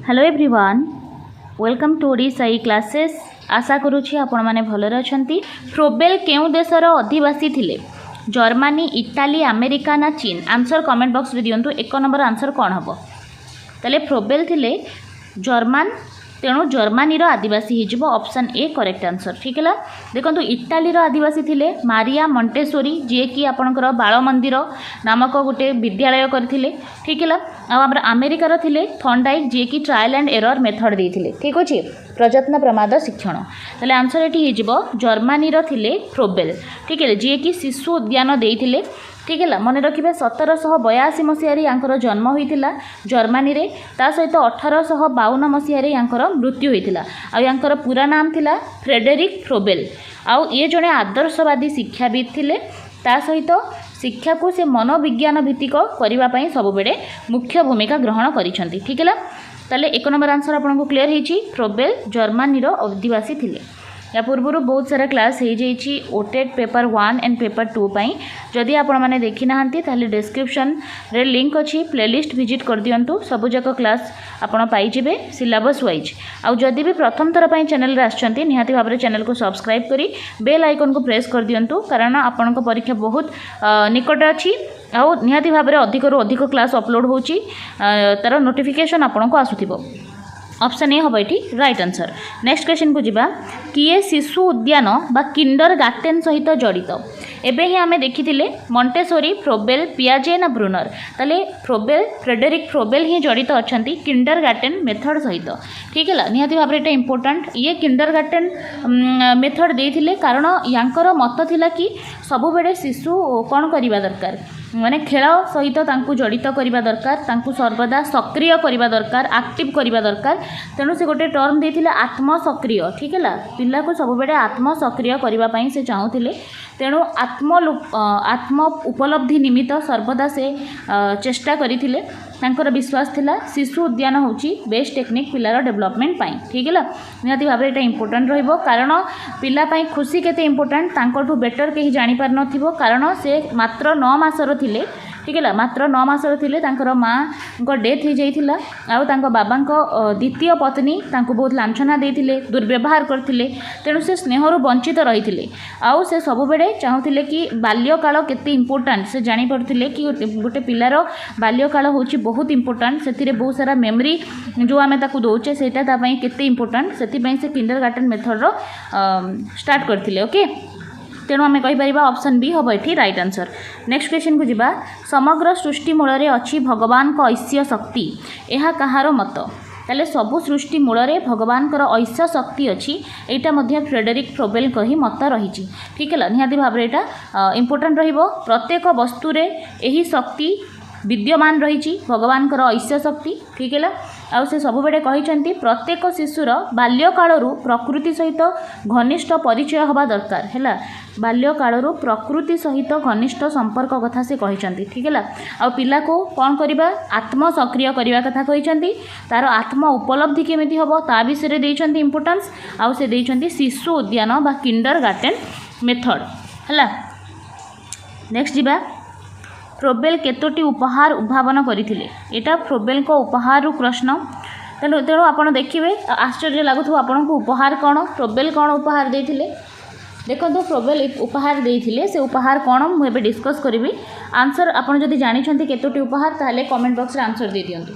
Hello everyone, welcome to Odishai classes. आशा करुछि आपण माने भलरे अछंती। फ्रोबेल केउ देशर अधिवासी थिले? जर्मनी, इटाली, अमेरिका ना चीन? आंसर कमेंट बॉक्स रे दियंतु। 1 नंबर आंसर कौन हबो? तले फ्रोबेल थिले जर्मन, तेणु जर्मनी आदिवासी हो ऑप्शन ए करेक्ट आंसर। ठीक है, देखो इटाली आदिवासी थिले मारिया मोंटेसोरी, जी कि आपणकर बाल मंदिर नामक गोटे विद्यालय करथिले। ठीक है, आमर अमेरिकार थिले थॉर्नडाइक, जी कि ट्रायल एंड एरर मेथड देथिले। ठीक अच्छे, प्रयत्न प्रमाद शिक्षण। ताले आंसर ये हो जर्मनी थिले फ्रोबेल। ठीक है, जी कि शिशु उद्यान देथिले। ठीक है, मन रखिए 1782 मसीह यांकर जन्म होता जर्मनी रे, ता सहित 1852 मसीह यांकर मृत्यु होता। आंकर पूरा नाम थिला फ्रेडरिक फ्रोबेल। आउ ये जड़े आदर्शवादी शिक्षाविद थिले, ता सहित शिक्षा को से मनोविज्ञान भित्तिक करने सब बेले मुख्य भूमिका ग्रहण करिसेंती। ठीक है, ताले 1 नंबर आंसर आपको क्लियर होइछि। फ्रोबेल जर्मनी अधिवासी थिले। या पूर्व बहुत सारा क्लास हो जाइए ओटेट पेपर 1 एंड पेपर 2 पाई। जदि आपण मैंने देखी ना डिस्क्रिप्शन रे लिंक अच्छी, प्लेलिस्ट विजिट कर दिंतु। सबूक क्लास आपड़ पाइबे सिलेबस वाइज। आउ जदि भी प्रथम थर पर चैनल आसछंती निहाती भाव में चैनल को सब्सक्राइब करी बेल आइकन को प्रेस कर दिंतु, कारण आपण परीक्षा बहुत निकट अच्छी। आउ निहाती भाव में अधिक रु अधिक क्लास अपलोड होची, तार नोटिफिकेशन आपन को आसुथिबो। ऑप्शन ए हम ये राइट आंसर। नेक्स्ट क्वेश्चन को जीवा, किए शिशु उद्यान बा किंडर गार्टेन सहित जड़ित? एबे ही आमे देखिथिले मोंटेसोरी, फ्रोबेल, पियाजे ना ब्रुनर? ताले फ्रोबेल फ्रेडरिक फ्रोबेल ही जड़ित अछंती किंडर गार्टेन मेथड सहित। ठीक है, निहाती भाव में इम्पोर्टाट। ये किंडर गार्टेन मेथड देथिले कारण यांकर मत थिला कि सबु बेले शिशु कौन करवा दरकार, माने खेल सहित जड़ित करवा दरकार, सर्वदा सक्रिय करवा दरकार, एक्टिव करवा दरकार। तेणु से गोटे टर्म देथिले आत्म सक्रिय। ठीक है, पिला को सब बेले आत्म सक्रिय करने से चाहूले। तेणु आत्म उपलब्धि निमित्त सर्वदा से चेष्टा करथिले। तांकर विश्वास थिला शिशु उद्यान होची बेस्ट टेक्निक पिलार डेवलपमेंट पाई। ठीक है, निहाती भाव में इम्पोर्टाट रहिबो, कारण पिला पाई खुशी केते इम्पोर्टाट तांकठू बेटर कहीं जानि पार नथिबो, कारण से मात्र 9 मासर थिले। ठीक है, मात्र 9 मासर थिले तांकर माँ को डेथ हो जाइथिला। आउ तांको बाबा को द्वितीय पत्नी तांको बहुत लांछना देथिले, दुर्व्यवहार करथिले। तेणु से स्नेहरु वंचित रहिथिले। आउ से सब बेले चाहूले कि बाल्यकाल केते इम्पोर्टाट से जानि पड़थिले कि गोटे पिलार बाल्यकाल होची बहुत इम्पोर्टाट। से बहुत सारा मेमोरी जो आम ताकू दौचे सेटा तापाई केते इम्पोर्टाट, से से किंडर गार्टेन मेथड रो स्टार्ट करथिले। ओके, तेणु आम कहीपर ऑप्शन बी हम ये राइट आंसर। नेक्स्ट क्वेश्चन को जीवा, समग्र सृष्टि मूल अच्छी भगवान को ऐश्य शक्ति, यह कहार मत? ताले सबु सृष्टि मूल भगवान ऐश्य शक्ति अच्छी, यहाँ फ्रेडरिक फ्रोबेल ही मत रही। ठीक है, निहाती भाव में यहाँ इम्पोर्टाट रहिबो। प्रत्येक वस्तुरे यही शक्ति विद्यमान रही भगवान ऐश्य शक्ति। ठीक है, आउ से सब बेले कहते प्रत्येक शिशुर बाल्यकालू प्रकृति सहित घनिष्ठ परिचय हवा दरकार है। बाल्यकालू प्रकृति सहित घनिष्ठ संपर्क कथा से कहते। ठीक है, आउ पिला को कौन करवा आत्म सक्रिय करने कथा कहते। तार आत्म उपलब्धि केमिति हम ता विषय देइछन्ति इम्पोर्टेंस। आउ से देइछन्ति शिशु उद्यान बा किंडर गार्टेन मेथड है। नेक्स्ट जीवा, फ्रोबेल केतोटी उपहार उद्भावन करथिले? एटा फ्रोबेल को उपहार प्रश्न। तेणु आपड़ देखिए आश्चर्य लगुव आपन को उपहार कौन, फ्रोबेल कौन उपहार देथिले? देखो फ्रोबेल उपहार देथिले, से उपहार कौन मुझे डिस्कस करी। आंसर आपड़ जदि जानिछन्ति केतोटी उपहार ताहले कमेंट बॉक्स रे आंसर दे दियंतु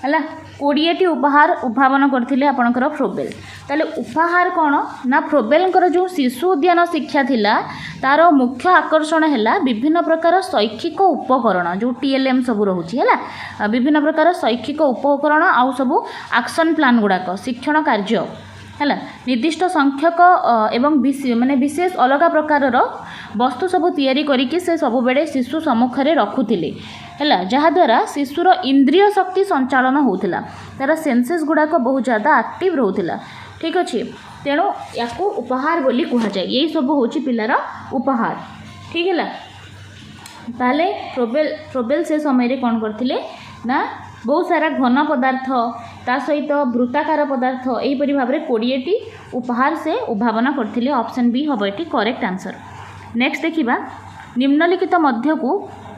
है। 20टी उपहार उद्भावन करथिले आपणकर फ्रोबेल। ताले उपहार कौन ना, फ्रोबेलकर जो शिशु उद्यान शिक्षा थिला तार मुख्य आकर्षण है विभिन्न प्रकार शैक्षिक उपकरण जो TLM सब रोचे है, विभिन्न प्रकार शैक्षिक उपकरण आउ सब एक्शन प्लान गुड़ाक शिक्षण कार्य है, निर्दिष्ट संख्यक एवं माने विशेष अलग प्रकार वस्तु सब तैयारी करिकि से सब बेले शिशु सम्मुखें रखुले है, जहाद्वारा शिशुर इंद्रिय शक्ति संचालन होता, तार सेंसेस गुड़ाक बहुत ज़्यादा एक्टिव रोला। ठीक अच्छे, तेणु या उपहार बोली कहुए। यही सब हूँ पिलार उपहार। ठीक है, ताले फ्रोबेल से समय कौन करथिले ना, बहुत सारा घन पदार्थ ता सहित वृत्ताकार पदार्थ यहीपरि भाव में 20टी उपहार से उद्भावन करथिले। ऑप्शन बी हम ये करेक्ट आंसर। नेक्स्ट देखिबा, निम्नलिखित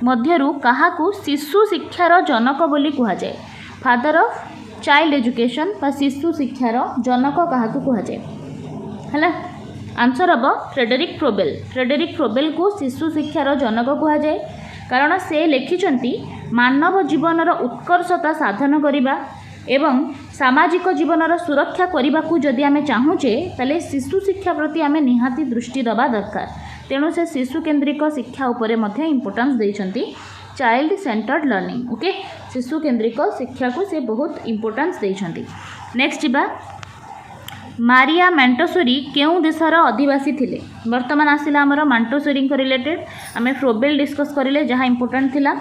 मध्यरु काहाकू शिशु शिक्षार जनक बोली कहुए? फादर ऑफ चाइल्ड एजुकेशन बा शिशु शिक्षार जनक क्या कहुए है आंसर हम फ्रेडरिक प्रोबेल। फ्रेडरिक प्रोबेल को शिशु शिक्षार जनक कहुए कारण से लिखिं मानव जीवनर उत्कर्षता साधन करने एवं सामाजिक जीवनर सुरक्षा करने को जदि आम चाहूचे ताले शिशु शिक्षा प्रति आम निहाती दृष्टि दबा दरकार। तेणु से शिशु केन्द्रिक शिक्षा उपरे मध्य इम्पोर्टेंस देइछंती चाइल्ड सेंटर्ड लर्निंग। ओके शिशु केन्द्रिक शिक्षा को से बहुत इम्पोर्टेंस देइछंती। नेक्स्ट जीवा मारिया मोंटेसोरी केउं देशर आदिवासी थिले। वर्तमान आसिला आमर मोंटेसोरी रिलेटेड आम फ्रोबेल डिस्कस करिले जहाँ इम्पोर्टेंट थिला।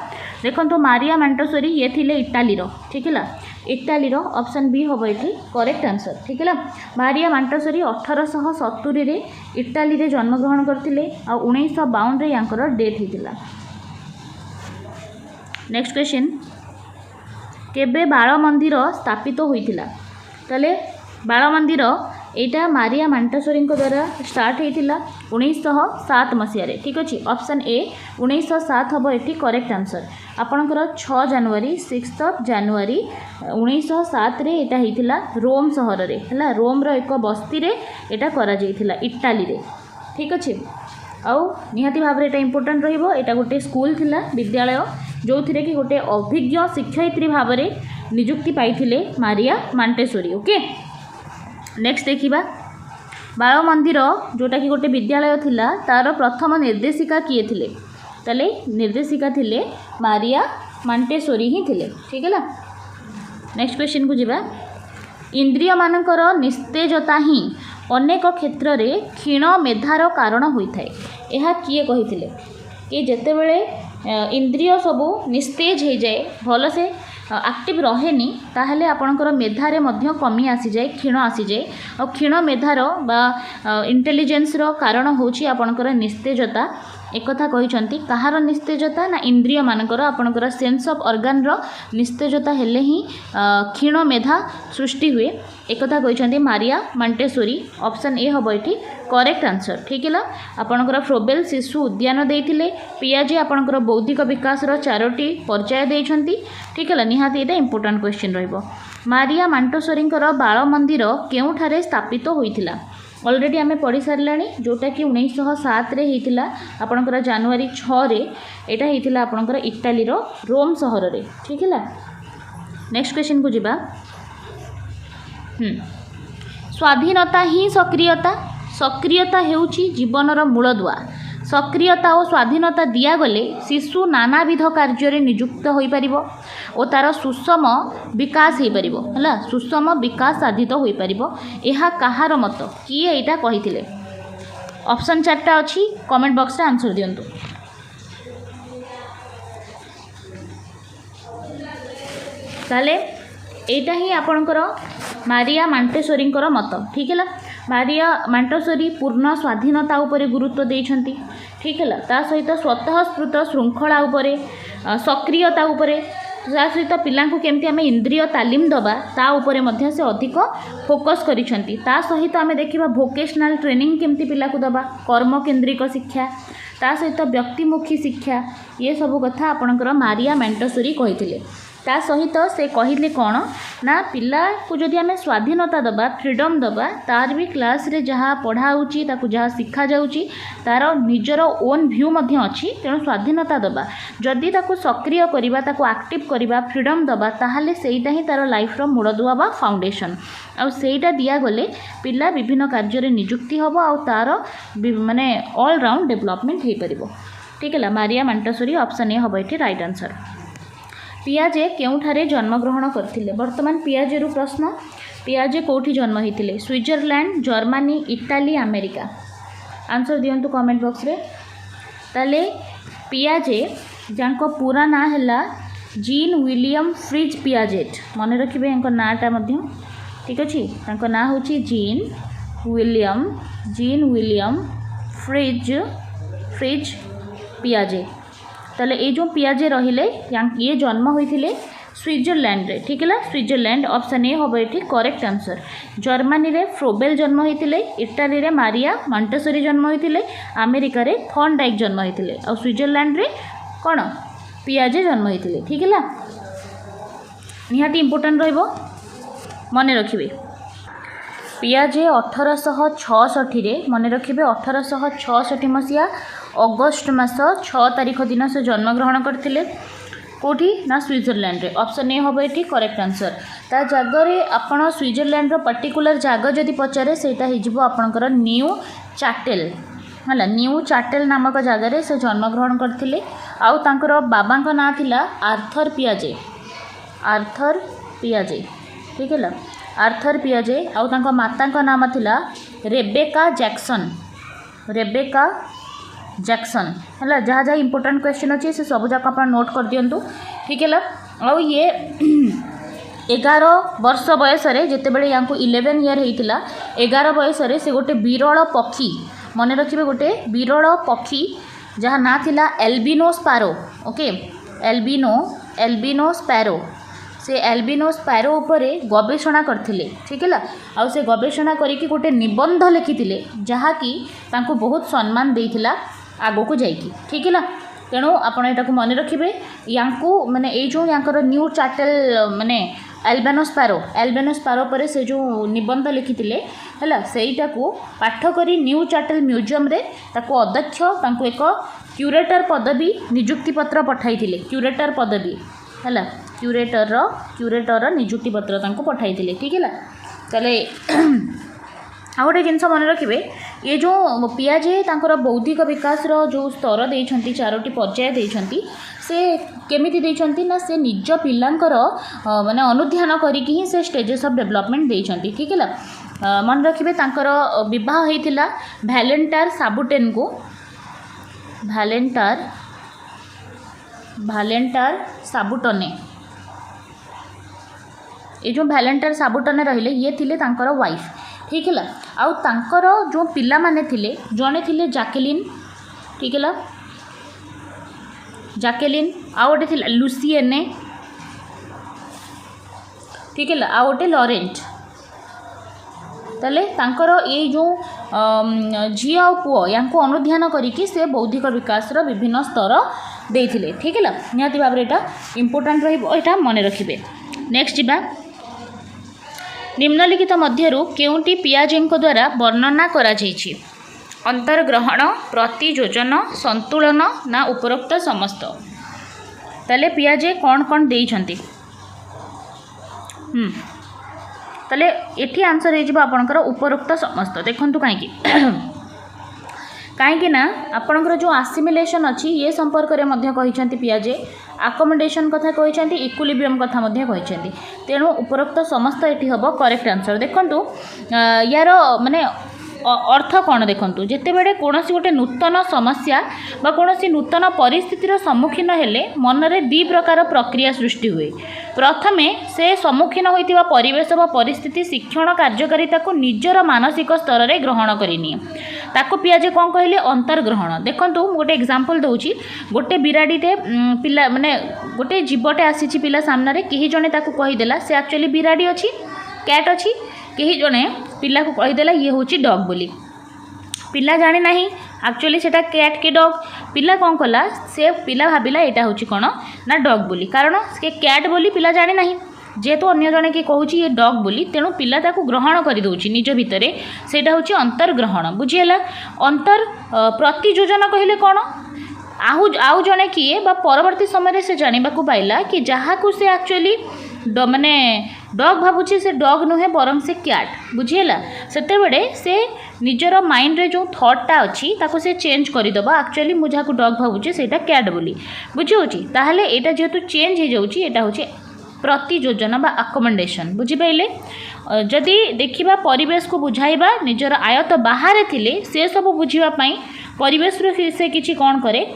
देखो मारिया मोंटेसोरी ये थिले इटालीर ठीक है इटालीर ऑप्शन बी हम ये करेक्ट आंसर ठीक है। मारिया मोंटेसोरी 1870 रे इटाली रे जन्मग्रहण करथिले आ 1952 रे यांकर डेथ होइतिला। नेक्स्ट क्वेश्चन केबे बाल मंदिर स्थापित होइतिला ताले बाल मंदिर एटा मारिया मोंटेसोरी द्वारा स्टार्ट होइतिला 1907 मसीह ठीक अच्छे। ऑप्शन ए 1907 हम ये करेक्ट आंसर आपणकर 6 जनवरी 6 जनवरी 1907 रे एटा होइतिला रोम सहर रे है रोम एक बस्ती रे एटा करा जाइतिला इटाली रे ठीक अच्छे। आउ निहाती भाव में इम्पोर्टेंट रहिबो एटा गोटे स्कूल थिला विद्यालय जो थी कि गोटे अभिज्ञ शिक्षयित्री भाव में नियुक्ति पाइथिले मारिया मोंटेसोरी। ओके नेक्स्ट देखिबा बाल मंदिर जोटा कि गोटे विद्यालय थिला तार प्रथम निर्देशिका किए थिले ताले निर्देशिका थिले मारिया मोंटेसोरी ही थिले ठीक है। नेक्स्ट क्वेश्चन को जिबा इंद्रिय मानकर निस्तेजता ही अनेक क्षेत्र में क्षीण मेधार कारण होता है यह किए कही कि जितेबले इंद्रिय सबू निस्तेज हो जाए भल से एक्टिव रहेनी ताहले आपणकर मेधारे मध्य कमी आसी जाए क्षीण आसी जाए और क्षीण मेधार बा इंटेलिजेंसर कारण होची आपणकर निस्तेजता एक कथा कहिसंती कहार निस्तेजता ना इंद्रिय मानकर आपणकर सेंस ऑफ ऑर्गन रो निस्तेजता हेले ही क्षीण मेधा सृष्टि हुए एक कथा कहिसंती मारिया मोंटेसोरी। ऑप्शन ए हम ये करेक्ट आंसर ठीक है। आपणकर फ्रोबेल शिशु उद्यान देइथिले पियाजे आपणकर बौद्धिक विकास रो 4टी पर्याय देइछंती ठीक है। निहाती एटा इंपोर्टेंट क्वेश्चन रहिबो मारिया मोंटेसोरी बाल मंदिर केउठारे स्थापित होइथिला ऑलरेडी आम पढ़ी सारे जोटा कि 1907 रे होइतिला आपणकर जनवरी 6 रे एटा होइतिला आपणकर इटालीर रोम सहर रे ठीक है। नेक्स्ट क्वेश्चन को जिबा स्वाधीनता ही सक्रियता सक्रियता हेउची जीवनर मूलदुआ सक्रियता और स्वाधीनता दिगले शिशु नानाविध कार्य नियुक्त हो पार और तार सुषम विकास हो पार है सुषम विकास साधित हो पार यह कहार मत किए यहाँ कही ऑप्शन 4टा अच्छी कमेंट बॉक्स रे आंसर दिंतु। ताले एटा ही आपणकर मारिया मोंटेसोरी मत ठीक है। मारिया मोंटेसोरी पूर्ण स्वाधीनता उपरे गुरुत्व देइछंती ठीक है। ता सहित स्वतः स्फूर्त श्रृंखला उपरे सक्रियता उपरे ता सहित पिला केमती आम इंद्रिय तालीम दबा ता उपरे मध्य से अधिक फोकस करिछंती। ता सहित आम देखिबा भोकेशनल ट्रेनिंग केमती पिला को दबा कर्म केंद्रिक शिक्षा ता सहित व्यक्तिमुखी शिक्षा ये सब कथा आपणकर मारिया मोंटेसोरी कहिथिले। ता सहित से कहले कौन ना पिला को जदि आम स्वाधीनता दबा फ्रीडम दबा तार भी क्लास रे जहाँ पढ़ाऊँगी ताकू जहाँ शिखा जाऊँगी तार निजर ओन भ्यू मध्य अच्छी तेणु स्वाधीनता दबा जदि ताकू सक्रिय करवा ताकू एक्टिव करवा फ्रीडम दबा ताहले सेईटा ही तार लाइफ रो मूलदुआ बा फाउंडेशन आउ सेईटा दिया गले पिला विभिन्न कार्य रे नियुक्ति हबो आउ तार माने ऑल राउंड डेवलपमेंट हो पारिबो ठीक है। मारिया मोंटेसोरी ऑप्शन ए हबो एठी राइट आंसर। पियाजे केउठारे जन्मग्रहण करथिले वर्तमान पियाजे रु प्रश्न पियाजे कोठी जन्म होइतिले Switzerland Germany Italy America answer दियंतु कमेंट बॉक्स रे। ताले पियाजे जांको पूरा ना हैला जीन विलियम फ्रिज पियाजेट मन रखिबे एंको नाटा मध्य ठीक अछि तांको ना होची जीन विलियम फ्रिज पियाजे ताले ये जो पियाजे रहिले ये जन्म होइथिले स्विट्जरलैंड रे ठीक है। स्विट्जरलैंड ऑप्शन ए हम ये करेक्ट आंसर। जर्मनी रे फ्रोबेल जन्म होइथिले इटाली रे मारिया मोंटेसोरी जन्म होइथिले अमेरिका रे थॉर्नडाइक जन्म होइथिले और स्विट्जरलैंड रे कौन पियाजे जन्म होइथिले ठीक है। निहाती इंपोर्टेंट रहिबो मन रखिए पियाजे 1866 मन रखिए 1866 मसीहा अगस्ट मास 6 तारिख दिन से जन्मग्रहण करते कौटी ना स्विट्जरलैंड रे ऑप्शन ए हम ये करेक्ट आंसर ता जगह आपण स्विट्जरलैंड पर्टिकुलर जगह जदि पचारे सेटा हो आपणकर न्यू चाटेल है न्यू चाटेल नामक जगार से जन्मग्रहण करते आउ तांकर बाबा ना थिला आर्थर पियाजे ठीक है आर्थर पियाजे आउ तांको माता नाम थिला रेबेका जैक्सन है जहाँ जहाँ इंपोर्टेंट क्वेश्चन अच्छे से सब जाक आप नोट कर दिंतु ठीक है आउ ये 11 वर्ष बयस जितेबाला या 11 ईयर होता 11 बयस से गोटे विरल पक्षी मन रखिए गोटे विरल पक्षी जहाँ ना थिला albino sparrow okay albino sparrow से एल्बिनो स्पैरो उपरे गवेषणा करथिले ठीक है आउ से गवेषणा करिकी गोटे निबंध लिखिथिले जहाँकि तांको बहुत सम्मान देइथिला आगो को जाइकी ठीक है तेणु आपण एटा को मन रखिबे यांकू माने ए जो यांकर न्यू चाटेल माने एल्बिनो स्पैरो पर से जो निबंध लिखिथिले हैला सेईटा को पाठ करी न्यू चाटेल म्यूजियम रे ताको अध्यक्ष तांको एक क्यूरेटर पदवी नियुक्ति पत्र पठाइथिले क्यूरेटर पदवी हैला क्यूरेटर नियुक्ति पत्र तांको पठाइथिले ठीक है ताले आ गोटे जिनस मन रखिए ये जो पियाजे तांकर बौद्धिक विकास जो स्तर देइछंती 4टी पर्याय देइछंती से केमिति देइछंती ना से निज पिलांकर माने अनुध्यान करिकि ही से स्टेजेस ऑफ डेवलपमेंट देइछंती ठीक है मन रखिए तांकर विवाह होइथिला भैलेंटार साबुटेन को भैलेंटार साबुटने ये जो भैलेंटार साबुटने रहिले ये थिले तांकर वाइफ ठीक है आउ तांकर जो पिला माने थिले जने थिले जैकेलिन ठीक है जैकेलिन आउ गोटे थिला लुसिएने ठीक है आउ गोटे लॉरेंट ताले तांकर ये जो झी आ पुओ यांको अनुध्यान करिकि से बौद्धिक विकास विभिन्न स्तर देइथिले ठीक है निहाती भाव एटा इंपोर्टेंट रहिबो एटा मन रखिबे नेक्स्ट जिबा निम्नलिखित मध्यरु केउंटी पियाजेंको द्वारा वर्णना करा जाइछि अंतर्ग्रहण प्रतियोजन संतुलन ना उपरोक्त समस्त ताले पियाजे कौन कौन देइछंती ताले एठी आंसर हे जिबा आपनकर उपरोक्त समस्त देखंतु काहेकि कहीं ना आपणकर जो आसिमिलेशन अच्छी ये संपर्क में मध्य कहिसेंती पियाजे आकोमोडेशन कथा कहिसेंती इक्विलिब्रियम कथा मध्य कहिसेंती तेणु उपरोक्त समस्त एठी हबो करेक्ट आंसर देखंतु यार माने अर्थ कौन देखंतु जेतेबेले कोनोसी गोटे नूतन समस्या बा कोनोसी नूतन परिस्थितिर सम्मुखीन हेले मनरे दी प्रकार प्रक्रिया सृष्टि हुए प्रथमे से सम्मुखीन होइतिबा परिवेश व परिस्थिति शिक्षण कार्यकारिता को निजर मानसिक स्तर में ग्रहण करिनिए ताको पियाजे कौन कहले अंतर्ग्रहण देखंतु गोटे एग्जांपल दउची गोटे बिराडीटे पिला माने गोटे जीवटे आसीची पिला सामने केही जने ताको कहिदेला से एक्चुअली बिराडी अछि कैट अछि केही जने पिला को कहिदेला ये होची डॉग बोली पिला जाने नहीं एक्चुअली सेटा कैट के डॉग पिला कौन कला से पिला भाबिला एटा होची कोन ना डॉग बोली कारण से कैट बोली पिला जाने नहीं जेहेतु अन्य जने के कहूची ये डॉग बोली तेणु पिला ताको ग्रहण कर दउची निज भितरे सेटा होची अंतर्ग्रहण बुझिएला अंतर प्रतियोजन कहले कोन आउ जने किए बा परवर्ती समय से जानिबा को पाइला कि जहाँ को से एक्चुअली माने डॉग भावुची से डॉग नुहे बरम से कैट बुझिएला सेते बेडे से निजर माइंड रे जो थॉटटा अच्छी ताको से चेंज करदेबा एक्चुअली मु जहाँ को डॉग भावुची सेटा कैट बोली बुझिहोची ताहले एटा जेहेतु चेंज हो जाउची एटा होची प्रतियोजन बा अकोमोडेशन बुझिपाइले जदि देखिबा परिवेश को बुझाइबा निजर आयत बाहर थिले से सब बुझिबा पई परिवेश रे से किछि कोन करे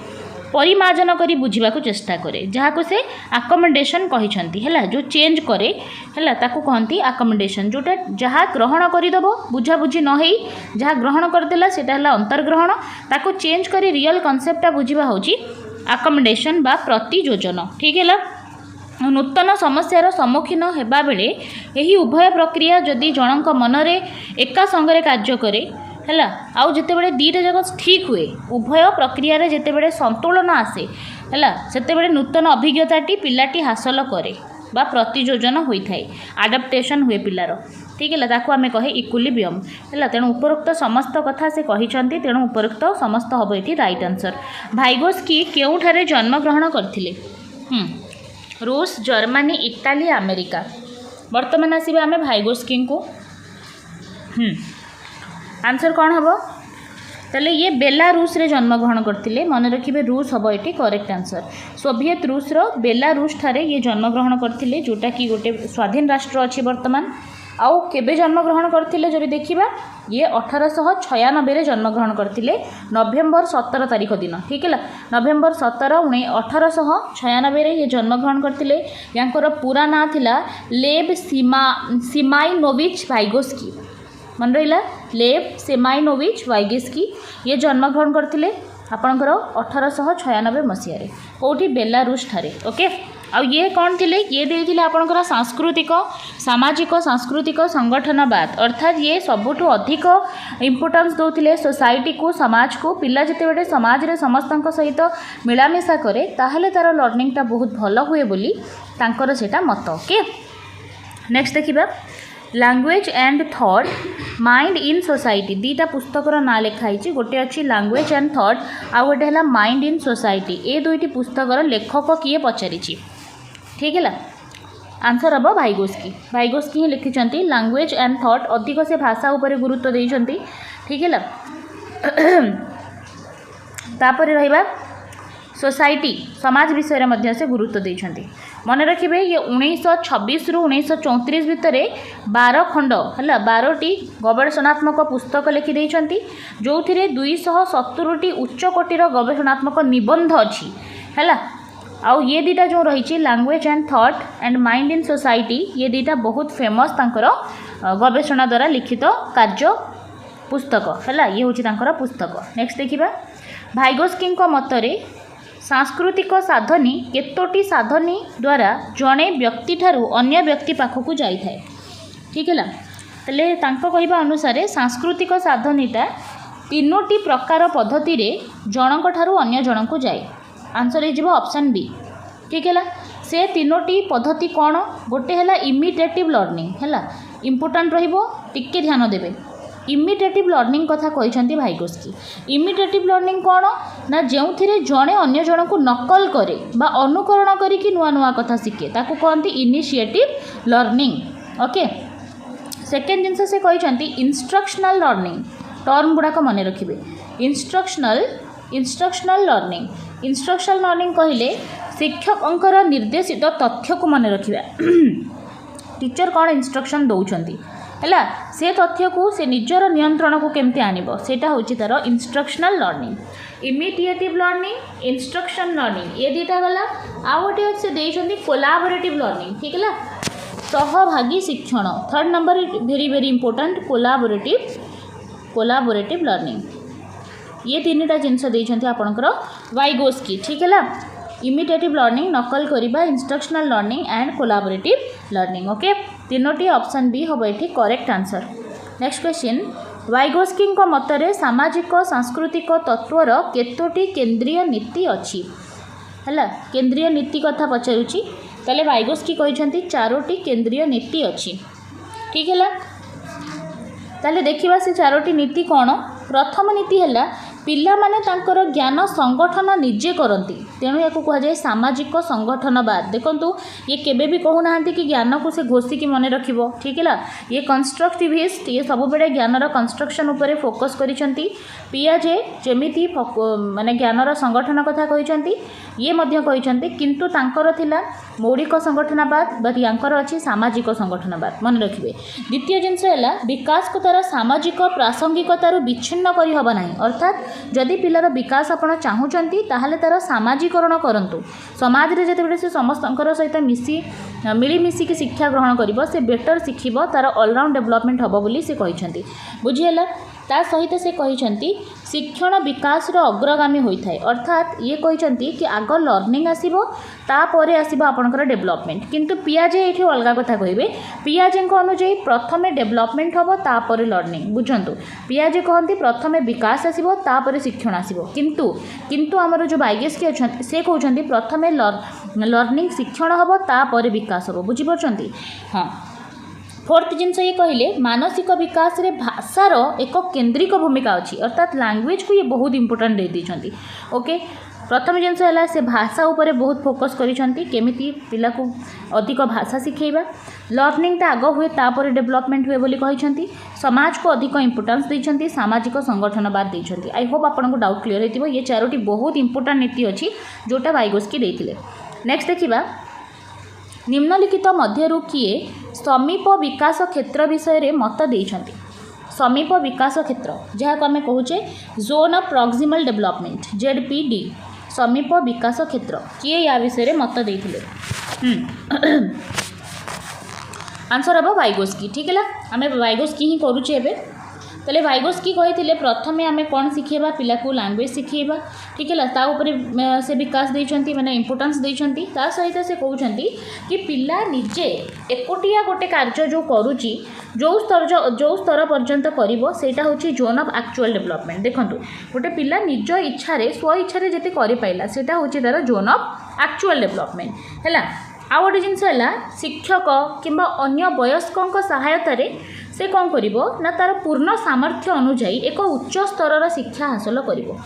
परिमार्जन करी बुझिबा को चेष्टा करे जहाँ को से आकोमोडेशन कहिसंती हैला जो चेंज करे हैला ताको कहंती आकोमोडेशन जोटा जहाँ ग्रहण करदेबो बुझा बुझी न हेई जहाँ ग्रहण करदेला सेटा हैला अंतर्ग्रहण ताको चेंज करी रियल कॉन्सेप्टटा बुझिबा होची आकोमोडेशन बा प्रतियोजन ठीक है नूतन समस्यार सम्मुखीन हेबा बेले एही उभय प्रक्रिया जदि जनक मनरे एका संगरे कार्य करे हैला आउ जेतेबेले दीटा जगह ठीक हुए उभय प्रक्रिया रे जेतेबेले संतुलन आसे हैला सेतेबेले नूतन अभिज्ञताटी पिलाटी हासिल करे बा प्रतियोजन होता है आडाप्टेशन हुए पिलार ठीक है ताकू आम कहे इक्विलिब्रियम है तेणु उपरोक्त समस्त कथा से कहते तेणु उपरोक्त समस्त हम ये राइट आंसर। भाइगोस्की केउठारे जन्मग्रहण करथिले रूस जर्मनी इटाली अमेरिका। वर्तमान आसवा आम भाइगोस्की को आंसर कौन हम ताले ये बेलारूस रे जन्मग्रहण करते मन रखिए रूस हम ये करेक्ट आंसर। सोवियत रूस रो बेलारूस ठारे ये जन्मग्रहण करते जोटा कि गोटे स्वाधीन राष्ट्र अच्छी वर्तमान आउ केबे जन्मग्रहण करते जब देखा ये 1896 जन्मग्रहण करते नवेम्बर 17 तारीख दिन ठीक है नवेम्बर 17 1896 ये जन्मग्रहण करते यांकर पूरा ना थिला लेव सिमाइनोविच वाइगोस्की मन रहा लेव सेमाइनोविच वाइगोस्की ये जन्मग्रहण करते आपणकर 1896 मसीह कौटी बेलारूस ठारे ओके। आ ये कौन थे ये देते आपणकर सांस्कृतिक सामाजिक सांस्कृतिक संगठनवाद अर्थात ये सबुठ अधिक इम्पोर्टान्स दौले सोसाइटी को समाज को पिला जिते समाज रे समस्त सहित मिलामिशा करे ताहले तार लर्निंगटा बहुत भल हुए बोली तांकर सेटा मत ओके। नेक्स्ट देखिबा language and thought mind in society दीटा पुस्तकर ना लिखाई गोटे अच्छी लैंग्वेज एंड थॉट आ गोटे है माइंड इन सोसाइटी ये दुईटी पुस्तकर लेखक किए पचारि ठीक है आंसर हम भाइगोस्की ही लिखिं लैंग्वेज एंड थॉट अधिक से भाषा उपर गुरुत्व देइछंती ठीक है तापर रहिबा सोसाइटी समाज विषय में से गुरुत्व देइछंती मन रखिए ये 1926 रु 1934 भितर 12 खंड है 12टी गवेषणात्मक पुस्तक लिखि देइछंती जो थिरे 270टी उच्च कोटिर गवेषणात्मक निबंध अच्छी है आउ ये दीटा जो रही language and thought and mind in society ये दीटा बहुत फेमस तांकर गवेषणा द्वारा लिखित कार्य पुस्तक है ये हूँ पुस्तक। नेक्स्ट देखिबा भाइगोस्की मतरे सांस्कृतिक साधनी केतोटी साधनी द्वारा जड़े व्यक्ति ठारू अन्य व्यक्ति पाखक जाए ठीक है तेल कहवा अनुसार सांस्कृतिक साधनीटा तीनोटी प्रकार पद्धति रे जनक ठारू अन्य जन को जाए आंसर हो ऑप्शन बी ठीक है से तीनोटी पद्धति कौन गोटे है इमिटेटिव लर्निंग है इंपोर्टाट रे ध्यान देवे इमिटेटिव लर्निंग कथा कहते भाइगोस्की। इमिटेटिव लर्निंग कौन ना जो जड़े अन्य जन को नकल करे बा अनुकरण करी नुआ नुआ कथा शिखे ताकू कहते इनिशिएटिव लर्निंग ओके। सेकेंड जिनस से कहते इंस्ट्रक्शनल लर्निंग टर्म गुड़ाक मन रखिए इंस्ट्रक्शनल लर्निंग कहले शिक्षक निर्देशित तथ्य को मन रखिए टीचर कौन इंस्ट्रक्शन दौरान है से तथ्य को से निजर नियंत्रण को केमती आनिबो सेटा होची तार instructional learning imitative learning instruction learning ये दुटा गला आ गोटे से देइछंती कोलाबोरेटिव लर्निंग ठीक है सहभागी शिक्षण third number very very important collaborative learning ये तीनटा जिनस देइछंती आपनकर वाइगोस्की ठीक है इमिटेटिव लर्निंग नकल करिबा instructional learning and collaborative learning okay तीनोटी ऑप्शन बी हम ये correct answer. Next question Vygotsky मतरे सामाजिक सांस्कृतिक तत्वर केतोटी केंद्रीय नीति अच्छी है केंद्रीय नीति कथा पचारुची ताले वाइगोस्की कहते 4टी केंद्रीय नीति अच्छी ठीक है ताले देखिबा से 4टी नीति कौन प्रथम नीति है पिला माने तांकर ज्ञान संगठन निजे करती तेणु या कहुए सामाजिक संगठनवाद देखंतु ये केबे भी कहूना कि ज्ञान को से घोषिकी मन रखिबो ठीक है ये कंस्ट्रक्टिविस्ट ये सब बेले ज्ञानर कंस्ट्रक्शन उपरे फोकस करिसेंती पियाजे जेमिति माने ज्ञानर संगठन कथा कहते ये मध्य कहते किंतु तांकर थिला मौलिक संगठनवाद बट यांकर अच्छी सामाजिक संगठनवाद मन रखिए। द्वितीय जिनस है विकास को तार सामाजिक प्रासंगिकतार विच्छिन्न करी हबा नाही अर्थात जदि पिलार विकास आपण चाहूचंती ताहले तार सामाजिकरण करंतु समाज रे जते से समस्तंकर सहित मिलीमिशिकी शिक्षा ग्रहण करिबो से बेटर शिखिबो तार ऑलराउंड डेवलपमेंट हबो बोली से कहिसेंती बुझिएला ता सहित से कहिसंती शिक्षण विकास रो अग्रगामी होइथाय अर्थात ये कहिसंती कि आग लर्निंग आसीबो तापर आसीबो आपनकर डेवलपमेंट किंतु पियाजे एठी अलगा कथा कहिबे पियाजे को अनुଯାयी प्रथमे डेवलपमेंट हबो तापर लर्निंग बुझंतु पियाजे कहंती प्रथमे विकास आसीबो तापर शिक्षण आसीबो किंतु हमर जो वाइगेस्की अछंती से कहउछंती प्रथमे लर्निंग शिक्षण हबो तापर विकास हबो बुझि परछंती हां फोर्थ जिनस ये कहले मानसिक विकास रे भाषार एक केंद्रिक भूमिका अच्छी अर्थात लैंग्वेज को ये बहुत इंपोर्टेंट दे दी ओके प्रथम जिनस है से भाषा उपर बहुत फोकस करिसेंती केमिति पिला को अधिक भाषा शिखेबा लर्निंग आग हुए तापर डेवलपमेंट हुए बोली कहिसेंती समाज को अधिक इंपोर्टेंस देइसेंती सामाजिक संगठनवाद देइसेंती आई होप आपन को डाउट क्लियर हेतिबो ये चारोटी बहुत इंपोर्टेंट नीति अच्छी जोटा वाइगोस्की देइथिले नेक्स्ट देखिबा निम्नलिखित मध्यरु किए समीप विकास क्षेत्र विषय मत देइछंती समीप विकास क्षेत्र जहाँ को आम कहूचे zone of proximal development ZPD समीप विकास क्षेत्र किए या विषय मत देइथिले आंसर हम वाइगोस्की ठीक है आम वाइगोस्की ही करुचे एबे तले वाइगोस्की कही प्रथमे आम कौन शिखेबा पिला को लैंग्वेज शिखेबा ठीक है ता ऊपर से विकास देइछंती माने इंपोर्टेंस देइछंती ता सहित से कहउछंती कि पिला निजे एकोटिया गोटे कार्य जो करूची जो स्तर पर्यंत करिवो सेटा होची जोन ऑफ एक्चुअल डेवलपमेंट देखंतु गोटे पिला निज इच्छा रे स्व इच्छा रे जति करि पाइला सेटा होची तार जोन ऑफ एक्चुअल डेवलपमेंट हैला आ गोटे जिनस है शिक्षक किंबा अन्य वयस्कों सहायता से कौन करिवो ना तार पूर्ण सामर्थ्य अनुजाई एक उच्च स्तर शिक्षा हासिल करिवो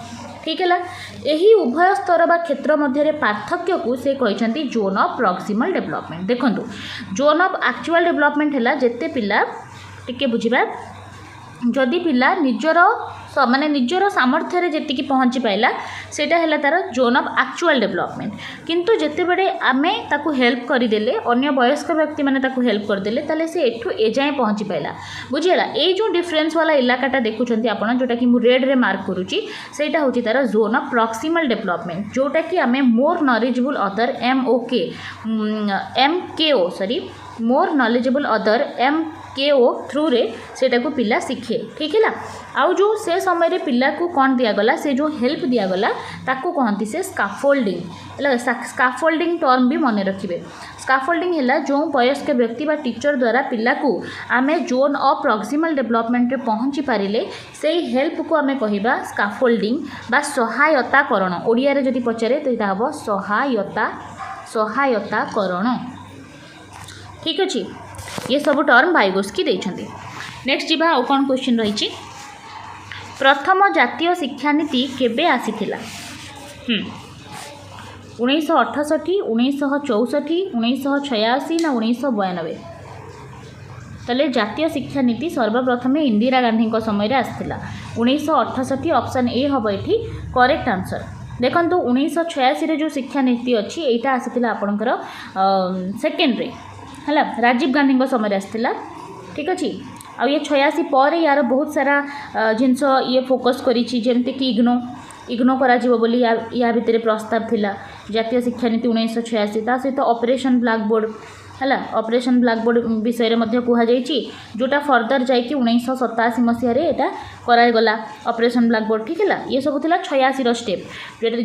ठीक है यही उभय स्तर बा क्षेत्र मध्य पार्थक्य को से कहते जोन ऑफ प्रॉक्सिमल डेवलपमेंट देखंतु जोन ऑफ एक्चुअल डेवलपमेंट है जेते पिला टिके बुझिबा जदि पिला निजर माने निजर सामर्थ्य रे जेतिकी पहुँची पाइला सेटा है तार जोन ऑफ एक्चुअल डेवलपमेंट किंतु जेते बड़े आमे ताकू हेल्प करदेले अन्य वयस्क व्यक्ति माने ताकू हेल्प करदेले ताले से एठू ए जाए पहुँची पाइला बुझीगला ए जो डिफरेंस वाला इलाकाटा देखुछंती आपण जोटा कि मु रेड रे मार्क करूची सेटा होची तार जोन ऑफ प्रॉक्सिमल डेवलपमेंट जोटा कि आमे more knowledgeable other MKO sorry more knowledgeable other MKO through रे सेटा को पिला शिखे ठीक है आउ जो से समय रे पिला को कौन दियागला से जो हेल्प दियागला ताको कहती से स्काफोल्डिंग स्काफोल्डिंग टर्म भी मन रखिए स्काफोल्डिंग है जो वयस्क व्यक्ति बा टीचर द्वारा पिला को आमे जोन ऑफ प्रॉक्सिमल डेवलपमेंट रे पहुँची पारिले से हेल्प को आमे कहिबा स्काफोल्डिंग बा सहायता करण ओडिया रे जदि पचारे तो इता हबो सहायता करण ठीक अच्छे ये सब टर्म वाइगोस्की देइछंती नेक्स्ट जीवा आउ कौन क्वेश्चन रही प्रथम जातीय शिक्षा नीति केबे आसीथिला 1968 1964 1986 ना 1992 तले जातीय शिक्षा नीति सर्वप्रथमे इंदिरा गांधी समय रे आसीथिला 1968 ऑप्शन ए हबो एठी करेक्ट आंसर देखंतु 1986 रे जो शिक्षा नीति अच्छी एटा आसीथिला आपनकर सेकेंड रे है राजीव गांधी समय आसला ठीक अच्छे आ ये 86 पर यार बहुत सारा जिनस ये फोकस करिछि जेमते कि इग्नो करा जिवो बोली या भितर प्रस्ताव थिला जातीय शिक्षा नीति 1986 ता सहित ऑपरेशन ब्लैक बोर्ड है ऑपरेशन ब्लैक बोर्ड विषय में कह जोटा फर्दर जाकि 1987 मसीह करागला ऑपरेशन ब्लैक बोर्ड ठीक है ये सब थिला 86 स्टेप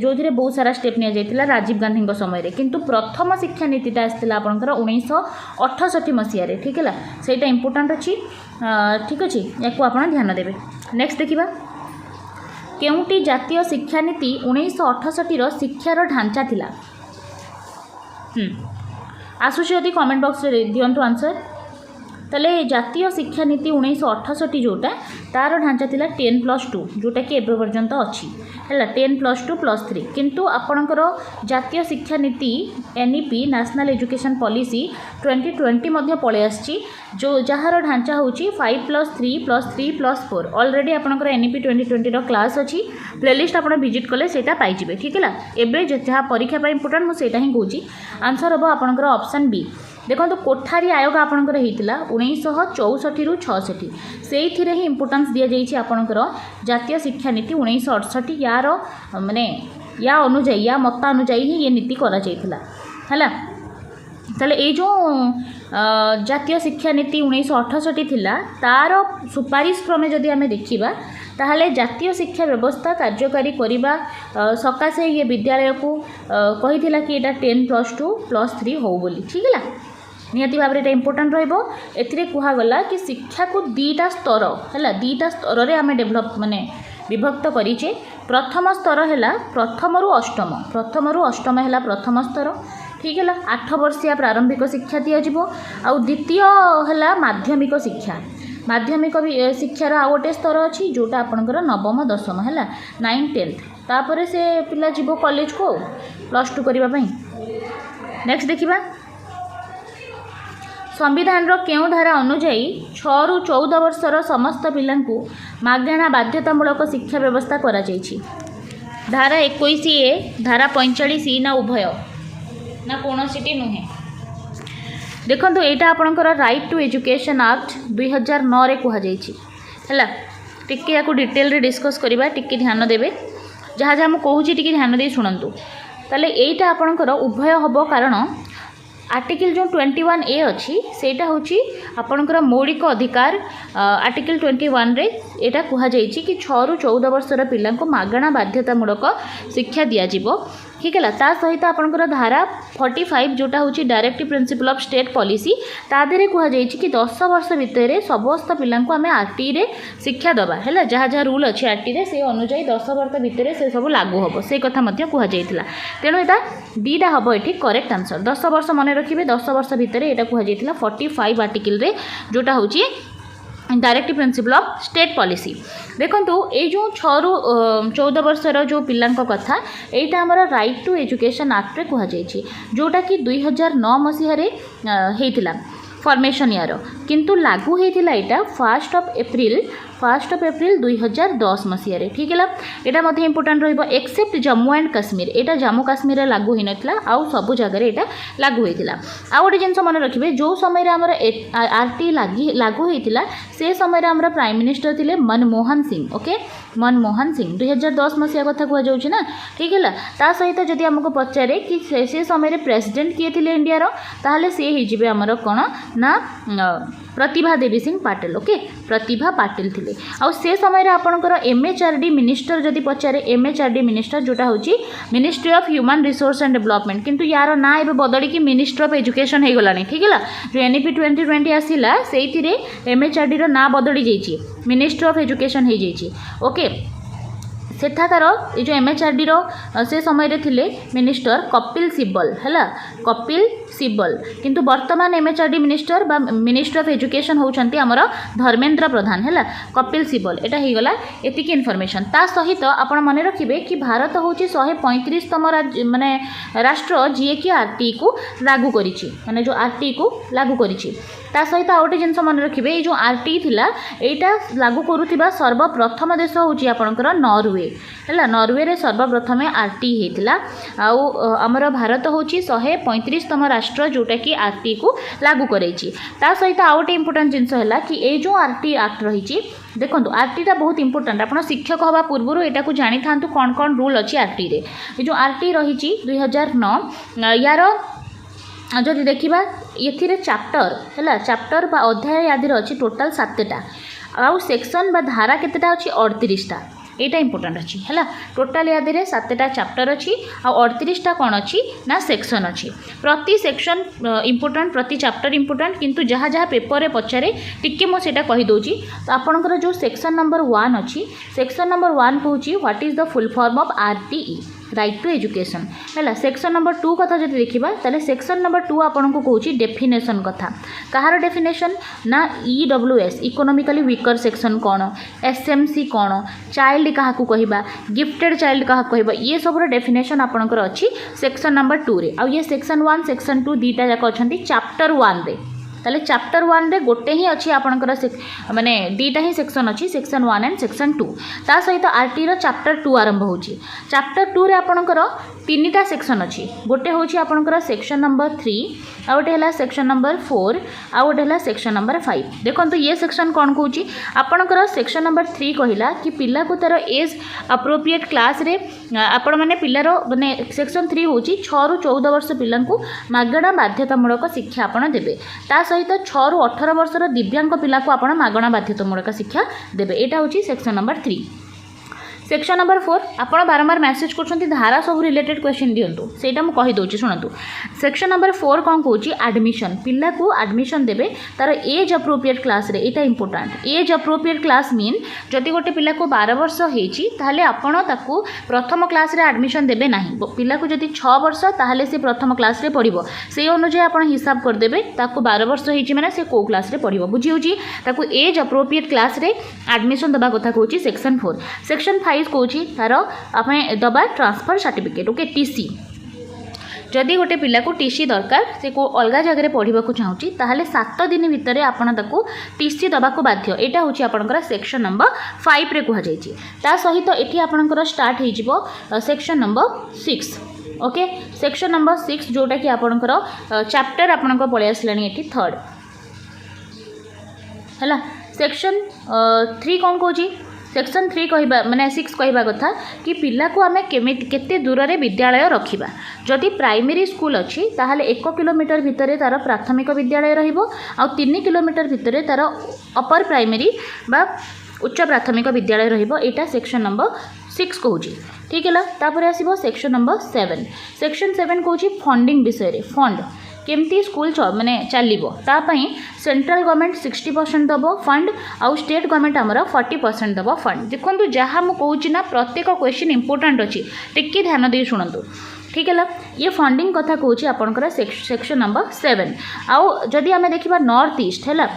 जो बहुत सारा स्टेप नि जाइतिला राजीव गांधी समय रे किंतु प्रथम शिक्षा नीतिटा आसला आपनकर 1968 मसीह ठीक है सेटा इंपोर्टेंट अच्छी ठीक अच्छे या आप ध्यान देवे नेक्स्ट देखिबा केउटी जातीय शिक्षा नीति 1968 शिक्षार ढांचा थिला आसुची यदि कमेंट बॉक्स रे दियंतु आंसर तले जातीय शिक्षा नीति 1968 जोटा तार ढांचा थिला 10+2 जोटा कि एबे पर्यंत अच्छी है 10+2+3 किंतु आपणकर जातीय शिक्षा नीति NEP नेशनल एजुकेशन पॉलिसी 2020 मध्य पळे आछि जो जहार ढांचा होची 5+3+3+4 ऑलरेडी आपणकर NEP 2020 रो क्लास अछि प्लेलिस्ट आपण विजिट कले सेटा पाई जिवे ठीक है एबे जहा परीक्षा पय इंपोर्टेंट मु सेटा ही कहूची आंसर हबो आपणकर ऑप्शन बी देखो कोठारी आयोग आपणकर होता 1964 रु 66 से ही इंपोर्टेंस दि जाइए आपणकर जातीय शिक्षा नीति 1968 यार माने या अनुजाई या मत अनुजाई ही ये नीति करा जाइथिला हैला ताले ये जो जातीय शिक्षा नीति 1968 थिला तार सुपारिश क्रमे जदि आम देखा ताहले जातीय शिक्षा व्यवस्था कार्यकारी करने सकाशे ये विद्यालय को कही कि यहाँ 10+2+3 हो बोली ठीक है निहाती भाव में इम्पोर्टाट रहा कि शिक्षा को दीटा स्तर है दीटा स्तर में आम डेभलप माने विभक्त करीचे प्रथम स्तर है प्रथम रु अष्टम है प्रथम स्तर ठीक है 8 वर्षिया प्रारंभिक शिक्षा दिज्व आ द्वितीय है माध्यमिक शिक्षा माध्यमिक शिक्षार आउ गोटे स्तर अच्छी जोटा आपंकर नवम दशम है 9 10 तापर से पिला जीव कॉलेज को +2 करने नेक्स्ट देखा संविधान केउ धारा अनुजाई 6 रु 14 वर्षर समस्त पिलांकु मागणा बाध्यतामूलक शिक्षा व्यवस्था करा जायछि धारा 21A धारा 45 ना उभय ना कौनसी नुहे देखो यहाँ आपंकर राइट टू एजुकेशन एक्ट 2009 रे कहा है टिके या डिटेल रे डिस्कस करवा टिके ध्यान देवे जहाँ जहाँ मुझे कहूँ टिके ध्यान दे शुणु ताले यहीटा आपंकर उभय हम कारण आर्टिकल जो 21A अच्छी सेटा हूँ आपणकर मौलिक अधिकार आर्टिकल 21 रे एटा कहुई कि 6 रु 14 वर्षर पिला मागणा बाध्यतामूलक शिक्षा दिज्व ठीक है ता सहित आपणकर धारा 45 जोटा हूँ directive principle of state policy तादे कहुई कि 10 वर्ष भितर समस्त पिला आम आरटी रे शिक्षा दबा है जहाँ जहाँ रूल अच्छी आरटी रे से अनुजाई 10 वर्ष भितर से सब लागू हम से कथा कहुई तेणु यहाँ दीटा हम ये करेक्ट आंसर 10 वर्ष मन रखिए 10 वर्ष भितर यहाँ कहुई 45 आर्टिकल रे जोटा हूँ directive principle of state policy देखंतु ये जो 6 रु 14 वर्षर जो पिलांक कथा यहाँ आमर राइट टू एजुकेशन एक्ट रे कहुई जोटा कि 2009 मसीह फॉर्मेशन यार किंतु लागू होता यहाँ 1 एप्रिल 2010 मसीह ठीक है यहाँ important except Jammu and Kashmir यहाँ जम्मू काश्मीर लागू हो नाला आउ सब जगह यहाँ लागू होता आउ गोटे जिन मन रखिए जो समय आमर आरटी लागू होता से समय आमर प्राइम मिनिस्टर थे मनमोहन सिंह ओके मनमोहन सिंह 2010 मसीहा कथा कहुच्छे ना ठीक है ता सहित जदि आमको पचारे कि से समय प्रेसिडेंट किए थे इंडिया ताहले सी होजिबे आमर कौन ना प्रतिभा देवी सिंह पाटिल ओके प्रतिभा पाटिल थिले आउ से समय आपणकर MHRD मिनिस्टर जदि पचारे MHRD मिनिस्टर जोटा हूँ ministry of human resource and development किंतु यार ना ए बदलिकी मिनिस्ट्री ऑफ एजुकेशन हो गलानी ठीक है जो NEP 2020 आसला से MHRD ना बदली जाइए मिनिस्ट्री ऑफ एजुकेशन हो जाइए ओके सेठाकार ये जो MHRD से समय थिले मिनिस्टर कपिल सिब्बल है कपिल सिब्बल किंतु वर्तमान MHRD मिनिस्टर बा मिनिस्टर ऑफ एजुकेशन होउछंती हमर धर्मेंद्र प्रधान है कपिल सिब्बल एटा ही गला एतिकी इनफॉरमेशन ता सहित आपण मन रखिबे कि भारत होउची 135तम माने राष्ट्र जी कि आरटी को लागू करिछि माने जो आरटी को लागू करिछि ता सहित आउटे जिनस मन रखिबे ये जो आरटी थिला एटा लागू करूथिबा सर्वप्रथम देश होउची आपणकर नॉर्वे है नॉर्वे रे सर्वप्रथम आरटी हेतिला आउ हमर भारत होउची 135तम राष्ट्र जोटा कि आरटी को लागू करैछि ता सहित आउटे इंपोर्टेंट जिनस हैला कि ए जो आरटी एक्ट रहिछि देखो आरटीटा बहुत इंपोर्टेंट आप शिक्षक हवा पूर्व यहाँ को जानी था कौन कौन रूल अच्छी आरटी रे ये जो आरटी रही 2009 यार जदि देखा ये चैप्टर है चैप्टर बा अध्याय आदि अच्छी टोटाल 7टा आउ सेक्शन बा धारा केतेटा अच्छी 38टा यहाँ इंपोर्टाट अच्छी है टोटाल यादे 7टा चैप्टर अच्छी आ 38टा कौन अच्छी ना सेक्शन अच्छी प्रति सेक्शन इंपोर्टाट प्रति चैप्टर इंपोर्टाट किंतु जहाँ जहाँ पेपर में पचारे टिके मुझे कहीदे तो आपंकर जो सेक्शन नंबर 1 अच्छी सेक्शन नंबर 1 कहूँ what is the full form of RTE right to education है सेक्शन नंबर 2 कथा जब देखा ताले सेक्शन नंबर 2 आपन को कहूँ डेफिनेशन कथा कहार डेफिनेशन ना EWS इकोनॉमिकली वीकर सेक्शन कौन SMC कौन चाइल्ड क्या कहवा गिफ्टेड चाइल्ड क्या कहवा ये सब डेफिनेशन आपंकर अच्छी सेक्शन नंबर 2 रे आ ये सेक्शन 1 सेक्शन 2 दीटा जाक अच्छा चैप्टर 1 रे ताले चैप्टर 1 रे गोटे ही अच्छी आपंकर माने दीटा ही सेक्शन अच्छी सेक्शन 1 एंड सेक्शन 2 ता सहित आरटी रो चैप्टर 2 आरंभ होची चैप्टर 2 रे आपंकर तीनटा सेक्शन अच्छी गोटे हूँ आपंकर सेक्शन नंबर 3 आ गोटे है सेक्शन नंबर 4 आ गोटे है सेक्शन नंबर 5 देखो ये सेक्शन कौन कौन आपंकर सेक्शन नंबर 3 कहला कि पिला को तार एज अप्रोप्रिएट क्लास रे आपण मैंने पिलार माने सेक्शन 3 हूँ 6 ରୁ 14 वर्ष पिला मागणा बाध्यतामूलक शिक्षा आपड़ देवे ता सहित 6 ରୁ 18 वर्षर दिव्यांग पिला को आपड़ मागणा बाध्यतामूलक शिक्षा देवे यहाँ हूँ सेक्शन नंबर 3 सेक्शन नंबर 4 आपड़ बारंबार मैसेज कर धारा सब रिलेटेड क्वेश्चन दिंतु से मुझे शुणु सेक्शन नंबर 4 कौन कौन एडमिशन पिला को एडमिशन देवे तार एज अप्रोप्रिएट क्लास रे यहाँ important age appropriate class mean जदि गोटे पिला को 12 वर्ष होते आपण ताकू प्रथम क्लास रे एडमिशन देवे ना पिला को जदि 6 वर्ष ताहले से प्रथम क्लास रे पढ़िबो से अनुसार आप हिसाब करदेवे ताकू 12 वर्ष होती मैंने से कौ क्लास रे पढ़िबो बुझी ताकू एज अप्रोप्रिएट क्लास रे एडमिशन दबा कथा कहूँ सेक्शन 4 सेक्शन 5 कौन तार आप दबा ट्रांसफर सर्टिफिकेट ओके टीसी जदि गोटे पिला को टीसी दरकार से को अलग जगह पढ़ा चाहूँगी ताहले 7 दिन भितर आपण ताकू टीसी दबा को बाध्य यहाँ हूँ आपंकर सेक्शन नंबर 5 रे कहुई ता सहित ये आपंकर स्टार्ट हो section number 6 okay section number 6 जोटा कि आपंकर चैप्टर आपंकर पलि आसलानी ये 3rd है सेक्शन 3 कौन कौन सेक्शन 3 कहवा माने 6 कहवा कथा कि पिला को आमे केते दूर रे विद्यालय रखिबा जदि प्राइमरी स्कूल अच्छी ताहले 1 किलोमीटर भितर तार प्राथमिक विद्यालय रहिबो आ 3 किलोमीटर भितर तार अपर प्राइमरी बा उच्च प्राथमिक विद्यालय रहिबो एटा सेक्शन नंबर 6 कहूँ ठीक है तापर आसीबो सेक्शन नंबर 7 सेक्शन 7 कहूँ फंडिंग विषय रे फंड केमती स्कूल माने चलो तापाई सेंट्रल गवर्नमेंट 60% दब फंड आउ स्टेट गवर्नमेंट आमर 40% दब फंड देखो जहाँ मुझे ना प्रत्येक क्वेश्चन इंपोर्टेंट अच्छी टिके ध्यान दे शुणु ठीक है ये फंडिंग कथा कहूँ आपंकर सेक्शन नंबर 7 आउ जदि आम देखा नॉर्थ ईस्ट है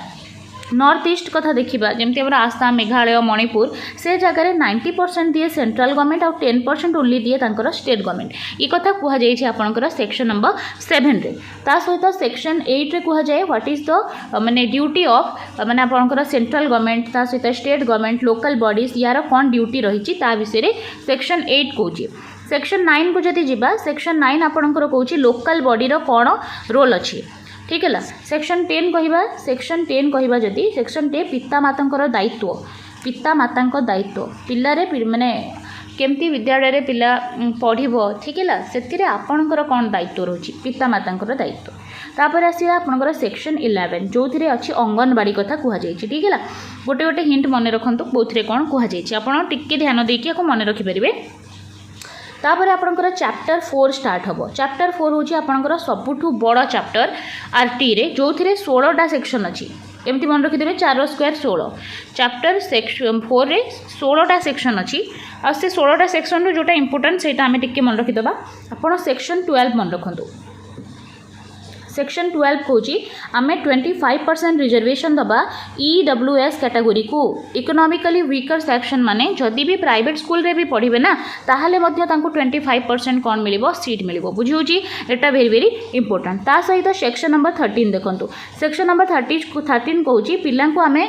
नॉर्थ ईस्ट कथा देखा जमती आसाम मेघालय मणिपुर से जगह 90% दिए सेंट्रल गवर्नमेंट आउ 10% ओनली दिए तांकर स्टेट गवर्नमेंट ये कथा कहुई आपंकर सेक्शन नंबर 7 रे ता सहित सेक्शन 8 रे कहुए व्हाट इज द माने ड्यूटी ऑफ माने आपंकर सेंट्रल गवर्नमेंट ता सहित स्टेट गवर्नमेंट लोकल बॉडीज यार कौन ड्यूटी रही विषय सेक्शन 8 कहूँ सेक्शन 9 को जदि जीवा सेक्शन 9 आपंकर कहूँ लोकल बॉडीर कौन रोल अच्छी ठीक है सेक्शन 10 कहवा सेक्शन 10 कहवा जदि सेक्शन 10 पिता माता दायित्व पिता माता दायित्व पिलारे माने केमती विद्यालय रे पिला पढ़िबो ठीक है से आपणकर कौन दायित्व रही पिता माता दायित्व तापर आसिया आपणकर सेक्शन 11 जो थी अच्छी अंगनवाड़ी कथा कहुई ठीक है गोटे गोटे हिंट मन रखु कौन कौन कहुई आपड़ टिके ध्यान देकी मन रखिपारे तापर आपंकर चैप्टर 4 स्टार्ट हम चैप्टर 4 हूँ आपंकर सबुठू बड़ चैप्टर आरटी रे जो थी 16टा सेक्शन अच्छी एमती मन रखिदेवे 4 स्क्वायर 16 चैप्टर 4 रे 16टा सेक्शन अच्छी आ से 16टा सेक्शन रो जोटा इंपोर्टेंट सेटा आमे टिके मन रखिदबा आपण सेक्शन 12 मन रखंतु सेक्शन 12 कहूँ आम 25% रिजर्वेशन दबा EWS कैटेगोरी को इकोनॉमिकली वीकर सेक्शन माने जदि भी प्राइवेट स्कूल रे भी पढ़िबे ना ताहले मध्य तांको 25% कौन मिलिबो सीट मिलिबो बुझिउची एटा वेरी वेरी इंपोर्टेंट ता सहित सेक्शन नंबर 13 देखंतु सेक्शन नंबर 13 कहूँ पिला को आमे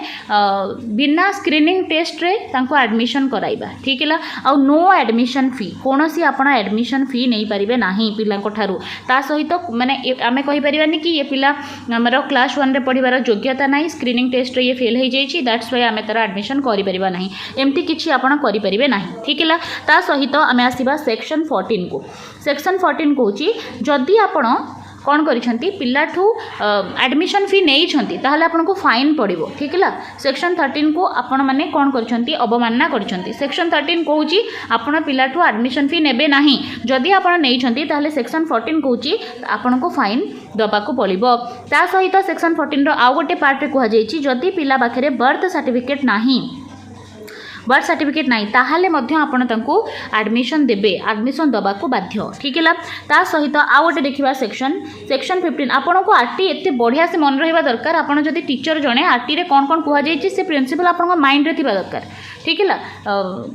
बिना स्क्रीनिंग टेस्ट रे तांको एडमिशन कराइबा ठीक है आ नो एडमिशन फी कोनोसी आपण एडमिशन फी नहीं पारिबे नाही पिला को ठारू ता सहित माने आमे कहि कि ये पिला आमर क्लास 1 रे पढ़िबार योग्यता नहीं स्क्रीनिंग टेस्ट रे ये फेल हो जाइए दैट्स वाई आम तार एडमिशन करें ना एमती किसी आपड़ करें ना ठीक है ता सहित आम आसवा सेक्शन 14 को सेक्शन 14 कहूँ जदि आपण कौन करिसेंती पिलाठू एडमिशन फी नहीं ताहले आपन को फाइन पड़ो ठीक है सेक्शन 13 को आपण माने कौन करिसेंती अवमानना करिसेंती सेक्शन 13 कहूँ आपण पिलाठू एडमिशन फी नेबे नाही जदि आपण नहीं ताहले सेक्शन 14 कहूँ आपण को फाइन दबाको पड़ो ता सहित सेक्शन 14 रो आउ गोटे पार्ट रे कहुई जदि पिला पाखरे बर्थ सर्टिफिकेट नाही बर्थ सर्टिफिकेट नहीं ताहले मध्य आपण तांको एडमिशन देबे एडमिशन दबाको बाध्य ठीक है ता सहित आ गोटे देखिबा सेक्शन 15 आपण को आरटी एते बढ़िया से मन रहिबा दरकार आपण जदि टीचर जणे आरटी रे कोन कोन कुहा जाईची से प्रिंसिपल आपण माइंड रे थिबा दरकार ठीक है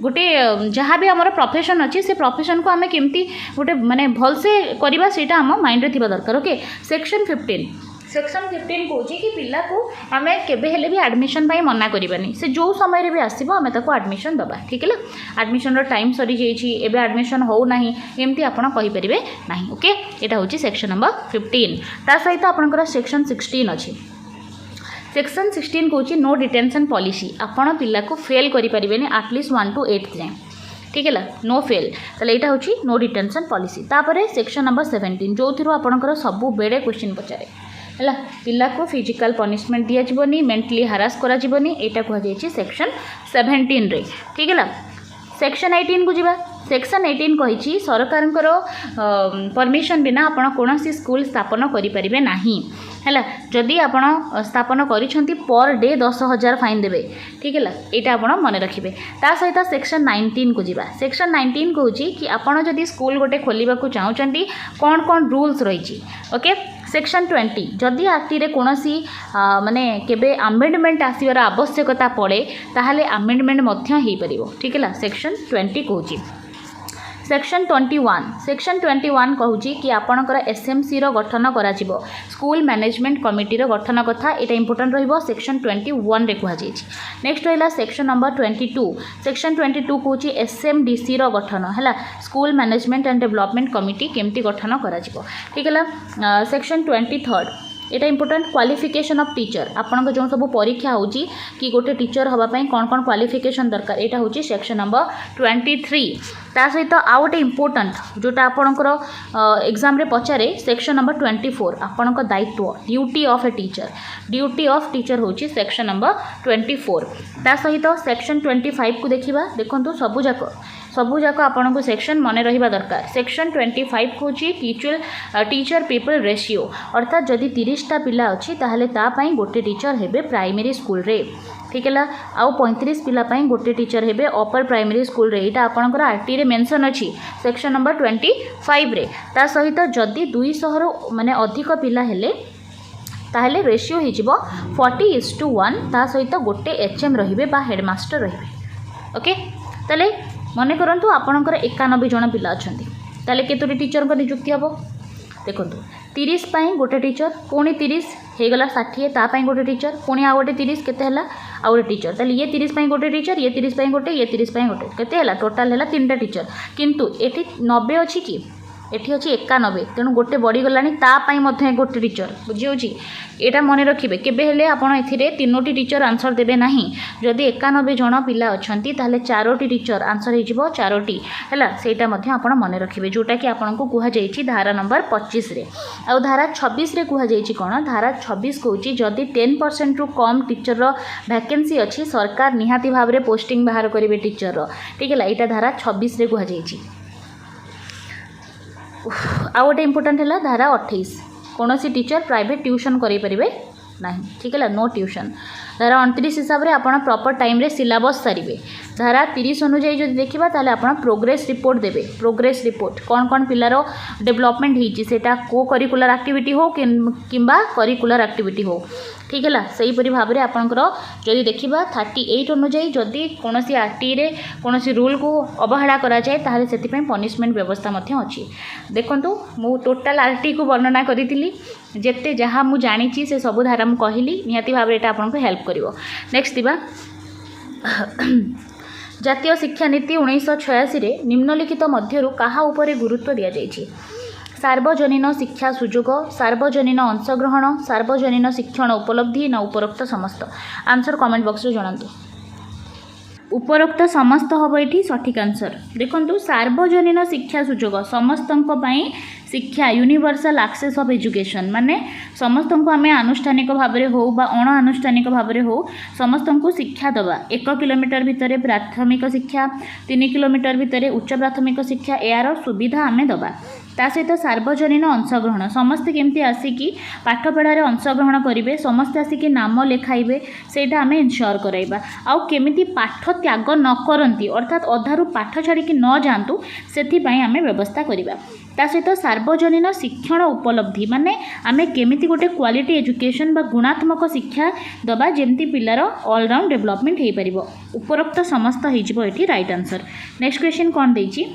गोटे जहाँ भी आमर प्रोफेशन अच्छी से प्रोफेशन को आम केमती गोटे माने भल से करवा सेटा आम माइंड रे थिबा दरकार ओके सेक्शन 15 सेक्शन 15 कौन कि पिला को आम केबे भी आडमिशन मना करवानी से जो समय भी आसो आम ताको आडमिशन दबा ठीक है आडमिशन टाइम सरी जाइए आडमिशन हो ना एमती आपड़ कहींपारे ना ओके यहाँ हूँ सेक्शन नंबर 15 ता सहित आपंकर सेक्शन 16 अच्छी सेक्शन 16 कौन नो डिटेंशन पॉलिसी आपण पिला को फेल करें आटलिस्ट 1 to 8 जाए ठीक है नो फेल ताले यहाँ हूँ नो डिटेंशन पॉलिसी तापर सेक्शन नंबर 17 जो थी आपंकर सब बेड़े क्वेश्चन पचारे है पिला को फिजिकल पनिशमेंट दिज्वनी मेंटली हारास करा जीवनी एटा कहुई सेक्शन 17 रे ठीक है सेक्शन 18 को जीवा सेक्शन 18 कही सरकार परमिशन बिना आपण कौन स्कूल स्थापन करें ना है जदि आपण स्थापन करिसेंती पर डे 10,000 फाइन देवे ठीक है यहाँ आप मन रखिए ता सहित सेक्शन 19 को जीवा सेक्शन 19 कहूँ कि आपण जदि स्कूल गोटे खोलने को चाहूँगी कौन कौन रूल्स रही ओके सेक्शन 20 जदि आक्ट कौन माने केबे अमेंडमेंट आसवर आवश्यकता पड़े ताहले अमेंडमेंट हो पार ठीक है सेक्शन 20 कहूँ सेक्शन 21 कहूँ कि आपणकर एसएमसी रो गठन करा स्कूल मैनेजमेंट कमिटी रो गठन कथा यहाँ इंपोर्टेंट रहिबो सेक्शन 21 रे कहुई नेक्स्ट रहा सेक्शन नंबर 22 सेक्शन 22 कहूँ एसएमडीसी रो गठन है school management and development committee केमती गठन करा ठीक है सेक्शन 23 यहाँ इंपोर्टेंट क्वालिफिकेशन ऑफ टीचर आपन जो सब परीक्षा हो कि गोटे टीचर हाँपाई कौन कौन क्वालिफिकेशन दरकार यहाँ हूँ सेक्शन नंबर 23 ता सहित आउ गोटे इंपोर्टेंट जोटा आपणकर एग्जाम रे पचारे सेक्शन नंबर 24 आपणक दायित्व ड्यूटी ऑफ ए टीचर हूँ सेक्शन नंबर 24 ता सहित सेक्शन 25 को देखा देखो सबूक आपन को सेक्शन मन रहा दरकार सेक्शन 25 हूँ टीचर पीपल रेशियो अर्थात जदि 30टा पिला अच्छी ताहले तापाई गोटे टीचर हेबे प्राइमरी स्कूल रे ठीक है आउ 35 पिला गोटे टीचर हेबे अपर प्राइमरी स्कूल रे यहाँ आपंकर आरटी रे मेंशन अच्छी सेक्शन नंबर 25 रे ता सहित जदि 200 माने अधिक पिला हेले ताहले रेशियो हो 40:1 ता सहित गोटे एचएम रहिबे बा हेडमास्टर रहिबे ओके ताले मन करंतु आपणकर 91 जन पिला अच्छे ताले केतोटी टीचर को नियुक्ति हम देखो 30 गोटे टीचर पुणी 30 होगला 60 तापाई गोटे टीचर पुणी आ गोटे 30 केते हला आ गोटे टीचर ताले ये 30 गोटे टीचर ये 30 गोटे ये 30 गोटे केते हला टोटाल हला 3टा टीचर किंतु एठी 90 अच्छी कि एठी अच्छी 91 तेणु गोटे बढ़ीगला तापाई गोटे टीचर बुझी यहाँ मन रखिए केबे हेले आपण एथिरे 3टी टीचर आंसर देबे नाही जदि 91 जन पिला अछंती ताहले 4टी टीचर आंसर हो 4टी है सेटा मध्य आपण मन रखिए जोटा कि आपन को कुहा जाइछि धारा नंबर 25 रे आ धारा 26 रे कुहा जाइछि कोन धारा 26 कहूछि जदि 10% रु कम टीचर रो वैकेंसी अच्छी सरकार निहाती भाव रे पोस्टिंग बाहर करिवे टीचर रो ठीक है यहाँ धारा 26 रे कुहा जाइछि आ गोटे इंपोर्टेंट है धारा 28 कौन सी टीचर प्राइवेट ट्यूशन करें ना ठीक है नो ट्यूशन धारा 29 हिसाब से आप प्रॉपर टाइम रे सिलेबस सारे धारा 30 अनुजाई जो देखा ताले आप प्रोग्रेस रिपोर्ट देवे प्रोग्रेस रिपोर्ट कौन कौन पिलार डेवलपमेंट होता को करिकुलर एक्टिविटी हो किंबा करिकुलर एक्टिविटी हो ठीक है सहीपरी भाव में आपंकर जदि देखा 38 अनुजाई जदि कौन सी आरटी रे कौन सी रूल को अवहेला करा जाए ताहले सेतिपई पनिशमेंट व्यवस्था अच्छी देखंतु मु टोटाल आरटी को वर्णना करी जेते जहाँ मु जानी से सब धारा मु कहली निहाती भाव में आपको हेल्प करिवो नेक्स्ट दिबा जातीय शिक्षा नीति 1986 रे निम्नलिखित मध्यरु काहा उपरे गुरुत्व दिया जाइछि सार्वजनीन शिक्षा सुजोग सार्वजनीन अंशग्रहण सार्वजनीन शिक्षण उपलब्धि ना उपरोक्त समस्त आंसर कमेंट बॉक्स रे जणांतु उपरोक्त समस्त हम ये सठिक आंसर देखो सार्वजनीन शिक्षा सुजोग समस्त शिक्षा यूनिवर्सल एक्सेस ऑफ एजुकेशन माने समस्त को आम आनुष्ठानिक भाव में हो बा अण आनुष्ठानिक भाव में हो समस्त को शिक्षा दवा 1 किलोमीटर भितर प्राथमिक शिक्षा 3 किलोमीटर भितर उच्च प्राथमिक शिक्षा यार सुविधा आम दवा ता सहित सार्वजनीन अंशग्रहण समस्ते केमती आसिकी पाठपढ़ार अंशग्रहण करेंगे समस्ते आसिकी नाम लिखाइबे सेटा आम इनश्योर कराइबा आउ केमिति पाठ त्याग न करती अर्थात अधारू पाठ छाड़िकी न जातु से आम व्यवस्था करवा ता सहित सार्वजनीन शिक्षण उपलब्धि माने आमे केमिति गोटे क्वालिटी एजुकेशन बा गुणात्मक शिक्षा दबा जेमती पिलार ऑलराउंड डेवलपमेंट हो पारिबो उपरोक्त समस्त होइजिबो एठी राइट आंसर नेक्स्ट क्वेश्चन कोन देइछि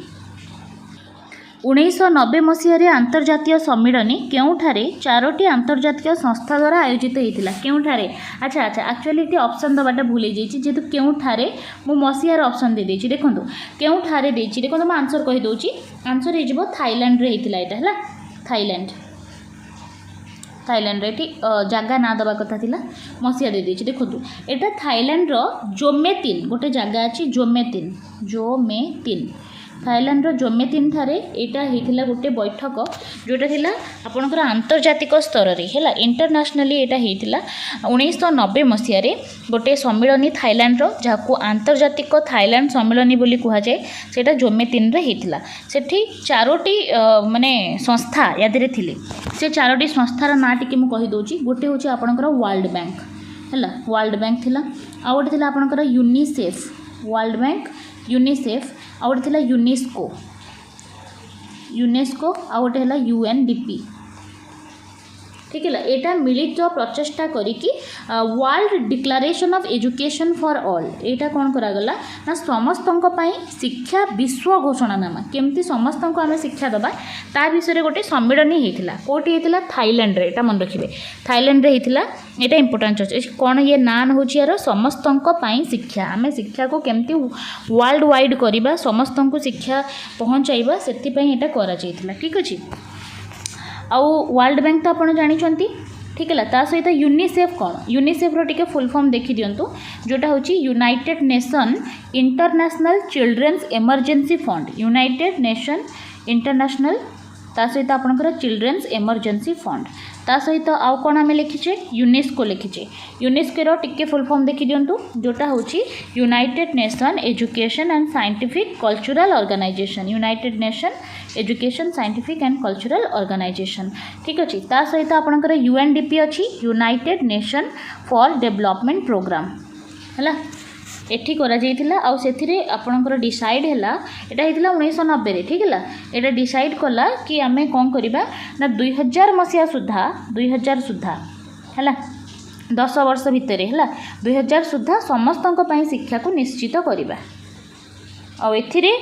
1990 मसीह आंतरजातीय सम्मिलनी केउठारे 4टी आंतरजातीय संस्था द्वारा आयोजित होता केउठारे अच्छा अच्छा एक्चुअली ये ऑप्शन दबाटा भूल जाइए जेहेतु केउठारे मु मसीहार ऑप्शन दे देछि देखंतु केउठारे देछि देखंतु मैं आंसर कहि दोछि आंसर हे जिवो थाईलैंड रे हेतिला एटा हला थाईलैंड रे जगह ना दबा कथा थिला मसीहा दे देछि देखंतु एटा थाईलैंड रो जोमेतिन गोटे जगह अछि जोमेतिन थाईलैंड जोमेतिन ठारे यहाँ होता गोटे बैठक जोटा थिला आपणकर आंतर्जातिक स्तर रे हैला इंटरनेशनली यहाँ होता 1990 मसीह गोटे सम्मिलनी थाईलैंड जहाँ आंतर्जातिक थाईलैंड सम्मिलनी बोली कह जाए सेटा जोमेतिन रे होता सेठी 4टी माने संस्था यादरे थिले से 4टी संस्थार ना टिके मु कहि दोछि गोटे होछि आपणकर वर्ल्ड बैंक हैला वर्ल्ड बैंक थिला आ गोटे थिला आपणकर यूनिसेफ वर्ल्ड बैंक यूनिसेफ आ गोटे थिला यूनेस्को आ गोटे है यूएनडीपी ठीक है यहाँ मिलित प्रचेषा करी world declaration of education for all यहाँ कौन करागला ना समस्त शिक्षा विश्व घोषणानामा केमती समस्त को आम शिक्षा दबा ता विषय गोटे सम्मिलनी होता कौटी होता थाईलैंड रे मन रखिए थाईलैंड रे होता यहाँ इंपोर्टाट अच्छे कौन ये नाम हूँ यार समस्त शिक्षा आम शिक्षा को केमती वर्ल्ड वाइड करवा समस्त को शिक्षा पहुँचाइबा से यहाँ ठीक अच्छे आउ वर्ल्ड बैंक तो आप जानते ठीक है ता सहित यूनिसेफ कौन यूनिसेफ रो टिके फुल फॉर्म देखी दिंतु जोटा हूँ United nation international children's emergency fund United nation international ता सहित आपणकर चिल्ड्रेन्स इमरजेंसी फंड ता सहित आउ कौन आम लिखीचे यूनेस्को लिखीचे यूनेस्को रो टिके फुल फॉर्म देखी दिंतु जोटा हूँ United Nation Education and Scientific Cultural Organization United Nation Education Scientific and Cultural Organization ठीक अच्छे ता सहित आपणकर यूएनडीपी अच्छी United Nation for Development Programme है एठी करा जाइथिला आउ सेथिरे आपणकर डिसाइड हैला एटा हितला 1990 रे ठीक है एटा डिसाइड कला कि आमे कोन करिबा ना 2000 मसिया सुद्धा हैला 10 वर्ष भितर हैला 2000 सुद्धा समस्तक पई शिक्षा को निश्चित करिबा आउ एथिरे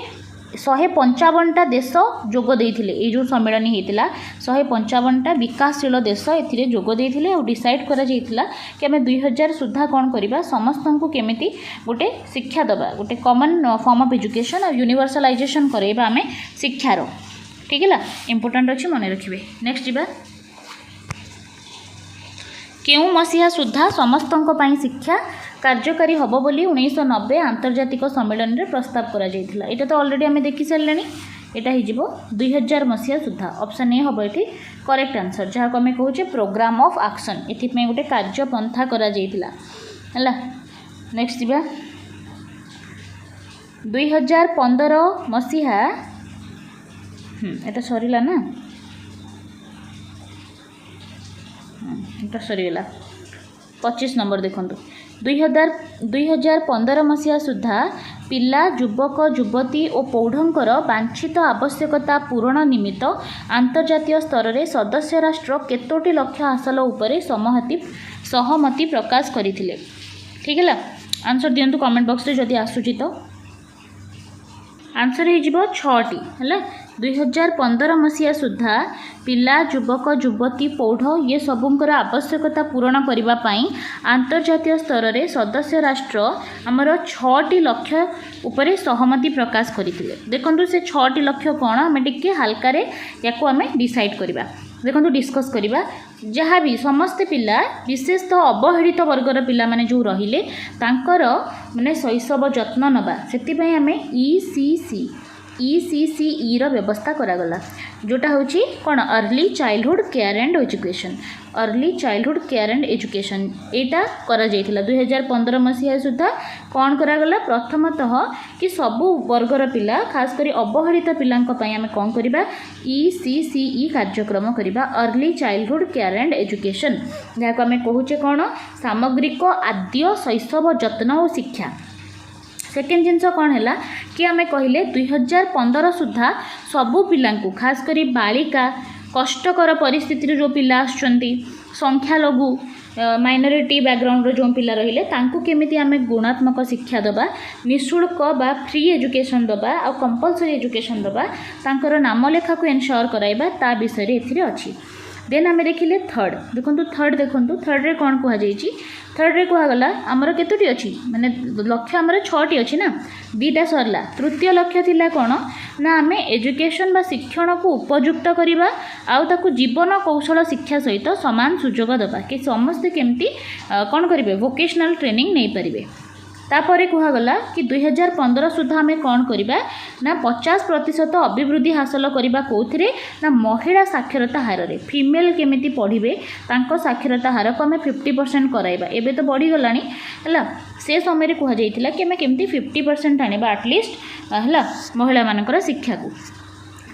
155टा देश जोग देइथिले ए जो सम्मेलन होता 155टा विकासशील देश एथिरे जोग देइथिले और डिसाइड करा जाइथिला कि आमे 2000 सुद्धा कौन करिबा समस्त को केमिति गोटे शिक्षा दबा गोटे कॉमन फॉर्म ऑफ एजुकेशन और यूनिवर्सलाइजेशन करैबा आमे शिक्षार ठीक है इंपोर्टेंट अच्छे मन रखिए नेक्स्ट जीवा केउ मसीहा सुद्धा समस्त शिक्षा कार्यकारी हम बोली 1990 आंतर्जातिक सम्मेलन में प्रस्ताव करा जाइथिला एटा तो ऑलरेडी आमे देखि सारलेनी एटा ही जीवो 2000 मसीहा सुद्धा ऑप्शन ए हम ये करेक्ट आंसर जहाँ को आम कहूचे प्रोग्राम ऑफ एक्शन एथि गोटे कार्यपंथा करा जाइथिला हला नेक्स्ट जीवा 2015 मसीहा एटा सरीला ना एटा सरीगला 25 नंबर देखंतु 2015 मसीहा सुद्धा पिला युवक युवती और पौढ़ंकर वांछित आवश्यकता पूरण निमित्त आंतर्जातीय स्तर में सदस्य राष्ट्र केतोटी लक्ष्य हासिल उपरे सहमति प्रकाश करथिले ठीक है आंसर दियंतु कमेंट बॉक्स रे जदि आसुची तो आंसर हो 6टी है 2015 मसीहा सुद्धा पिला युवक युवती पौढ़ ये सबुंकर आवश्यकता पूरण करने आंतर्जातीय स्तर में सदस्य राष्ट्र आमर 6टी लक्ष्य उपरे सहमति प्रकाश करथिले देखंतु से 6टी लक्ष्य कौन आम टिके हल्का या डिसाइड करवा देखो डिस्कस करवा जहाँ भी समस्ते पिला विशेषतः अवहेलित वर्गर पिला माने जो रहिले तांकर माने शैशव जत्न नबा सेतिपई आमे ECCE रो व्यवस्था करागला जोटा होची कौन early childhood care and education एटा करा जाइथिला 2015 मसीहा सुद्धा कौन करागला प्रथमतः कि सबु वर्गर पिला खास करी अवहेलित पिलांक पई आमे कौन करिबा ECCE कार्यक्रम करिबा early childhood care and education जहाँ को आमे कहूचे कौन सामग्रिक आद्य शैशव जत्न और शिक्षा सेकेंड जिनस कौन है कि आमे कहले 2015 सुद्धा सबु पिलांकु खास करी बालिका कष्टकर परिस्थिति जो पिला आसुचंती संख्यालघु माइनॉरिटी बैकग्राउंड जो पिला रहिले तांकु केमिति आमे गुणात्मक शिक्षा दबा निःशुल्क बा फ्री एजुकेशन दबा आ कंपलसरी एजुकेशन दबा तांकर नाम लेखा को एनश्योर कराइबा ता विषय रे एथिरे अछि। देन आमे देखिले थर्ड देखंतु थर्ड रे कोन कुहा जाईची थर्ड रे कुहा गला हमर केतोटी अछि माने लक्ष्य हमर 6टी अछि ना दीटा सरला तृतीय लक्ष्य थिला कोन ना आमे एजुकेशन बा शिक्षण को उपयुक्त करिबा आउ ताकू जीवन कौशल शिक्षा सहित समान सुजोग दबा कि समस्त केमती कोन करिवे वोकेशनल ट्रेनिंग नै परिबे। तापरे कुहागला कि 2015 सुधा आम कौन करवा ना 50% अभिवृद्धि हासिल करवा कौन ना महिला साक्षरता हार रे फीमेल केमिति पढ़े तांको साक्षरता हार को आम 50% कराइबा एबे तो बढ़ीगला है से समय कह जाइथिला कि आम केमती 50% आनिबा एटलिस्ट है महिला मानकर शिक्षा को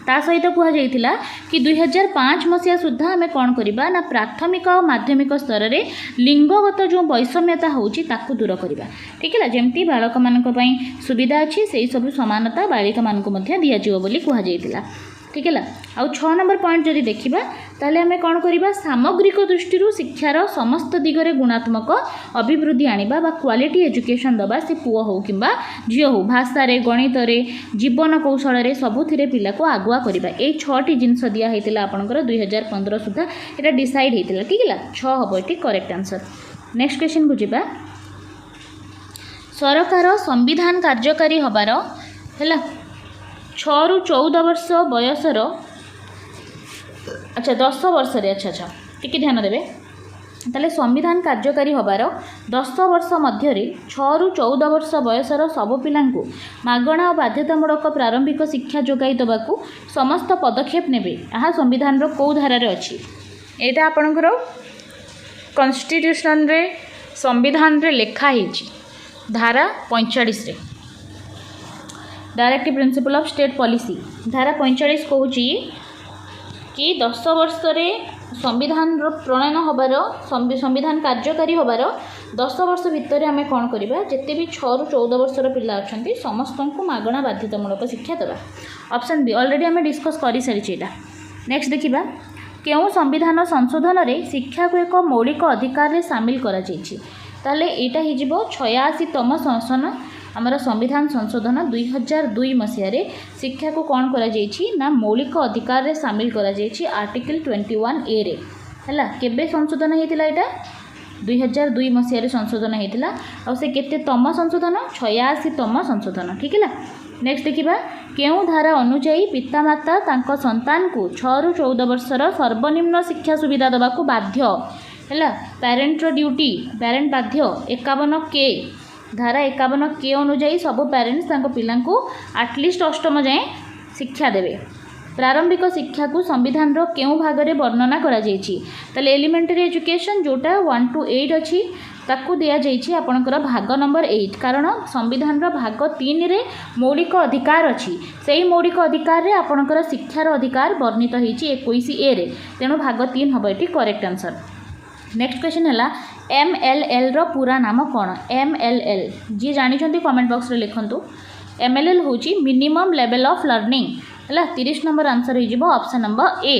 ता सहित कह जाइथिला कि 2005 मसीहा सुधा आम कौन करवा ना प्राथमिक और माध्यमिक स्तर में लिंगगत जो वैषम्यता होची ताकू दूर करवा ठीक है जमती बालक मानक पई सुविधा अच्छी से सब समानता बालिका मानक मध्य दिया जिवो बोली कह जाइथिला ठीक है आउ 6 नंबर पॉइंट जदि देखिबा ताले आम कौन करवा सामग्रिक दृष्टि शिक्षार समस्त दिगरे गुणात्मक अभिवृद्धि आनिबा बा क्वालिटी एजुकेशन दबा से पुओ हो किंबा झियो हो भाषा रे गणित रे जीवन कौशल रे सबुथिरे पिला को आगुआ करबा ए 6टी जिंस दिया हेतिला आपनकर 2015 सुधा एटा डिसाइड हेतिला ठीक है 6 हबो eighty correct answer. Next question को जिबा सरकार संविधान कार्यकारी हबार हैला 6 रु 14 वर्ष बयसर अच्छा 10 वर्ष रे अच्छा टिके ध्यान देबे ताले संविधान कार्यकारी हबार 10 वर्ष मध्य 6 रु 14 वर्ष बयसर सब पिलांकु मागणा और बाध्यतामूलक प्रारंभिक शिक्षा जोगाई देवाकू समस्त पदक्षेप नेबे आहा संविधान रो को धारा रे अछि एटा आपनकर कॉन्स्टिट्यूशन रे संविधान रे लेखा हिची धारा 45 रे directive principle of state policy धारा 45 कहूँ कि 10 वर्ष रे संविधान प्रणयन होबार संविधान कार्यकारी होबार 10 वर्ष भितर आम कौन करवा जिते भी 6 रु 14 वर्षर पिला अच्छा समस्त को मागणा बाध्यतामूलक शिक्षा देवा ऑप्शन बी ऑलरेडी आम डिस्कस कर सारी एटा। नेक्स्ट देखिबा केउ संविधान संशोधन रे शिक्षा को एक मौलिक अधिकार रे शामिल करा जायछि ताले एटा हिजिबो 86तम संशोधन आमर संविधान संशोधन 2002 मसीह शिक्षा को कौन करा जायछि ना मौलिक अधिकार रे शामिल करा जायछि आर्टिकल 21A रे हैला केबे संशोधन हेतिला एटा 2002 मसीह संशोधन हेतिला और से केते तम संशोधन 86तम संशोधन ठीक है। नेक्स्ट देखिबा केउ धारा अनुसार पितामाता तांको संतान को 6 रु 14 वर्षर सर्वनिम्न शिक्षा सुविधा देवा को बाध्य हैला पेरेंट ड्यूटी पेरेंट बाध्य 51K धारा 51K अनुसार सब पेरेंट्स तांको पिला को आटलिस्ट 8म जाए शिक्षा देवे। प्रारंभिक शिक्षा को संविधान रो केउ भाग रे वर्णना करा जायछि तले एलिमेंटरी एजुकेशन जोटा 1 to 8 अछि ताकू दिया जायछि आपनकर भाग नंबर 8 कारण संविधान रो भाग 3 रे मौलिक अधिकार अछि सेही मौलिक अधिकार रे आपनकर शिक्षार अधिकार वर्णित होइछि 21A रे तेणु भाग 3 हबो eighty correct answer. Next question है MLL रो पूरा नाम कौन MLL जी जानी कमेंट बॉक्स रे लिखंतु MLL होची मिनिमम लेवल ऑफ लर्निंग है 30 नंबर आंसर हो ऑप्शन नंबर A।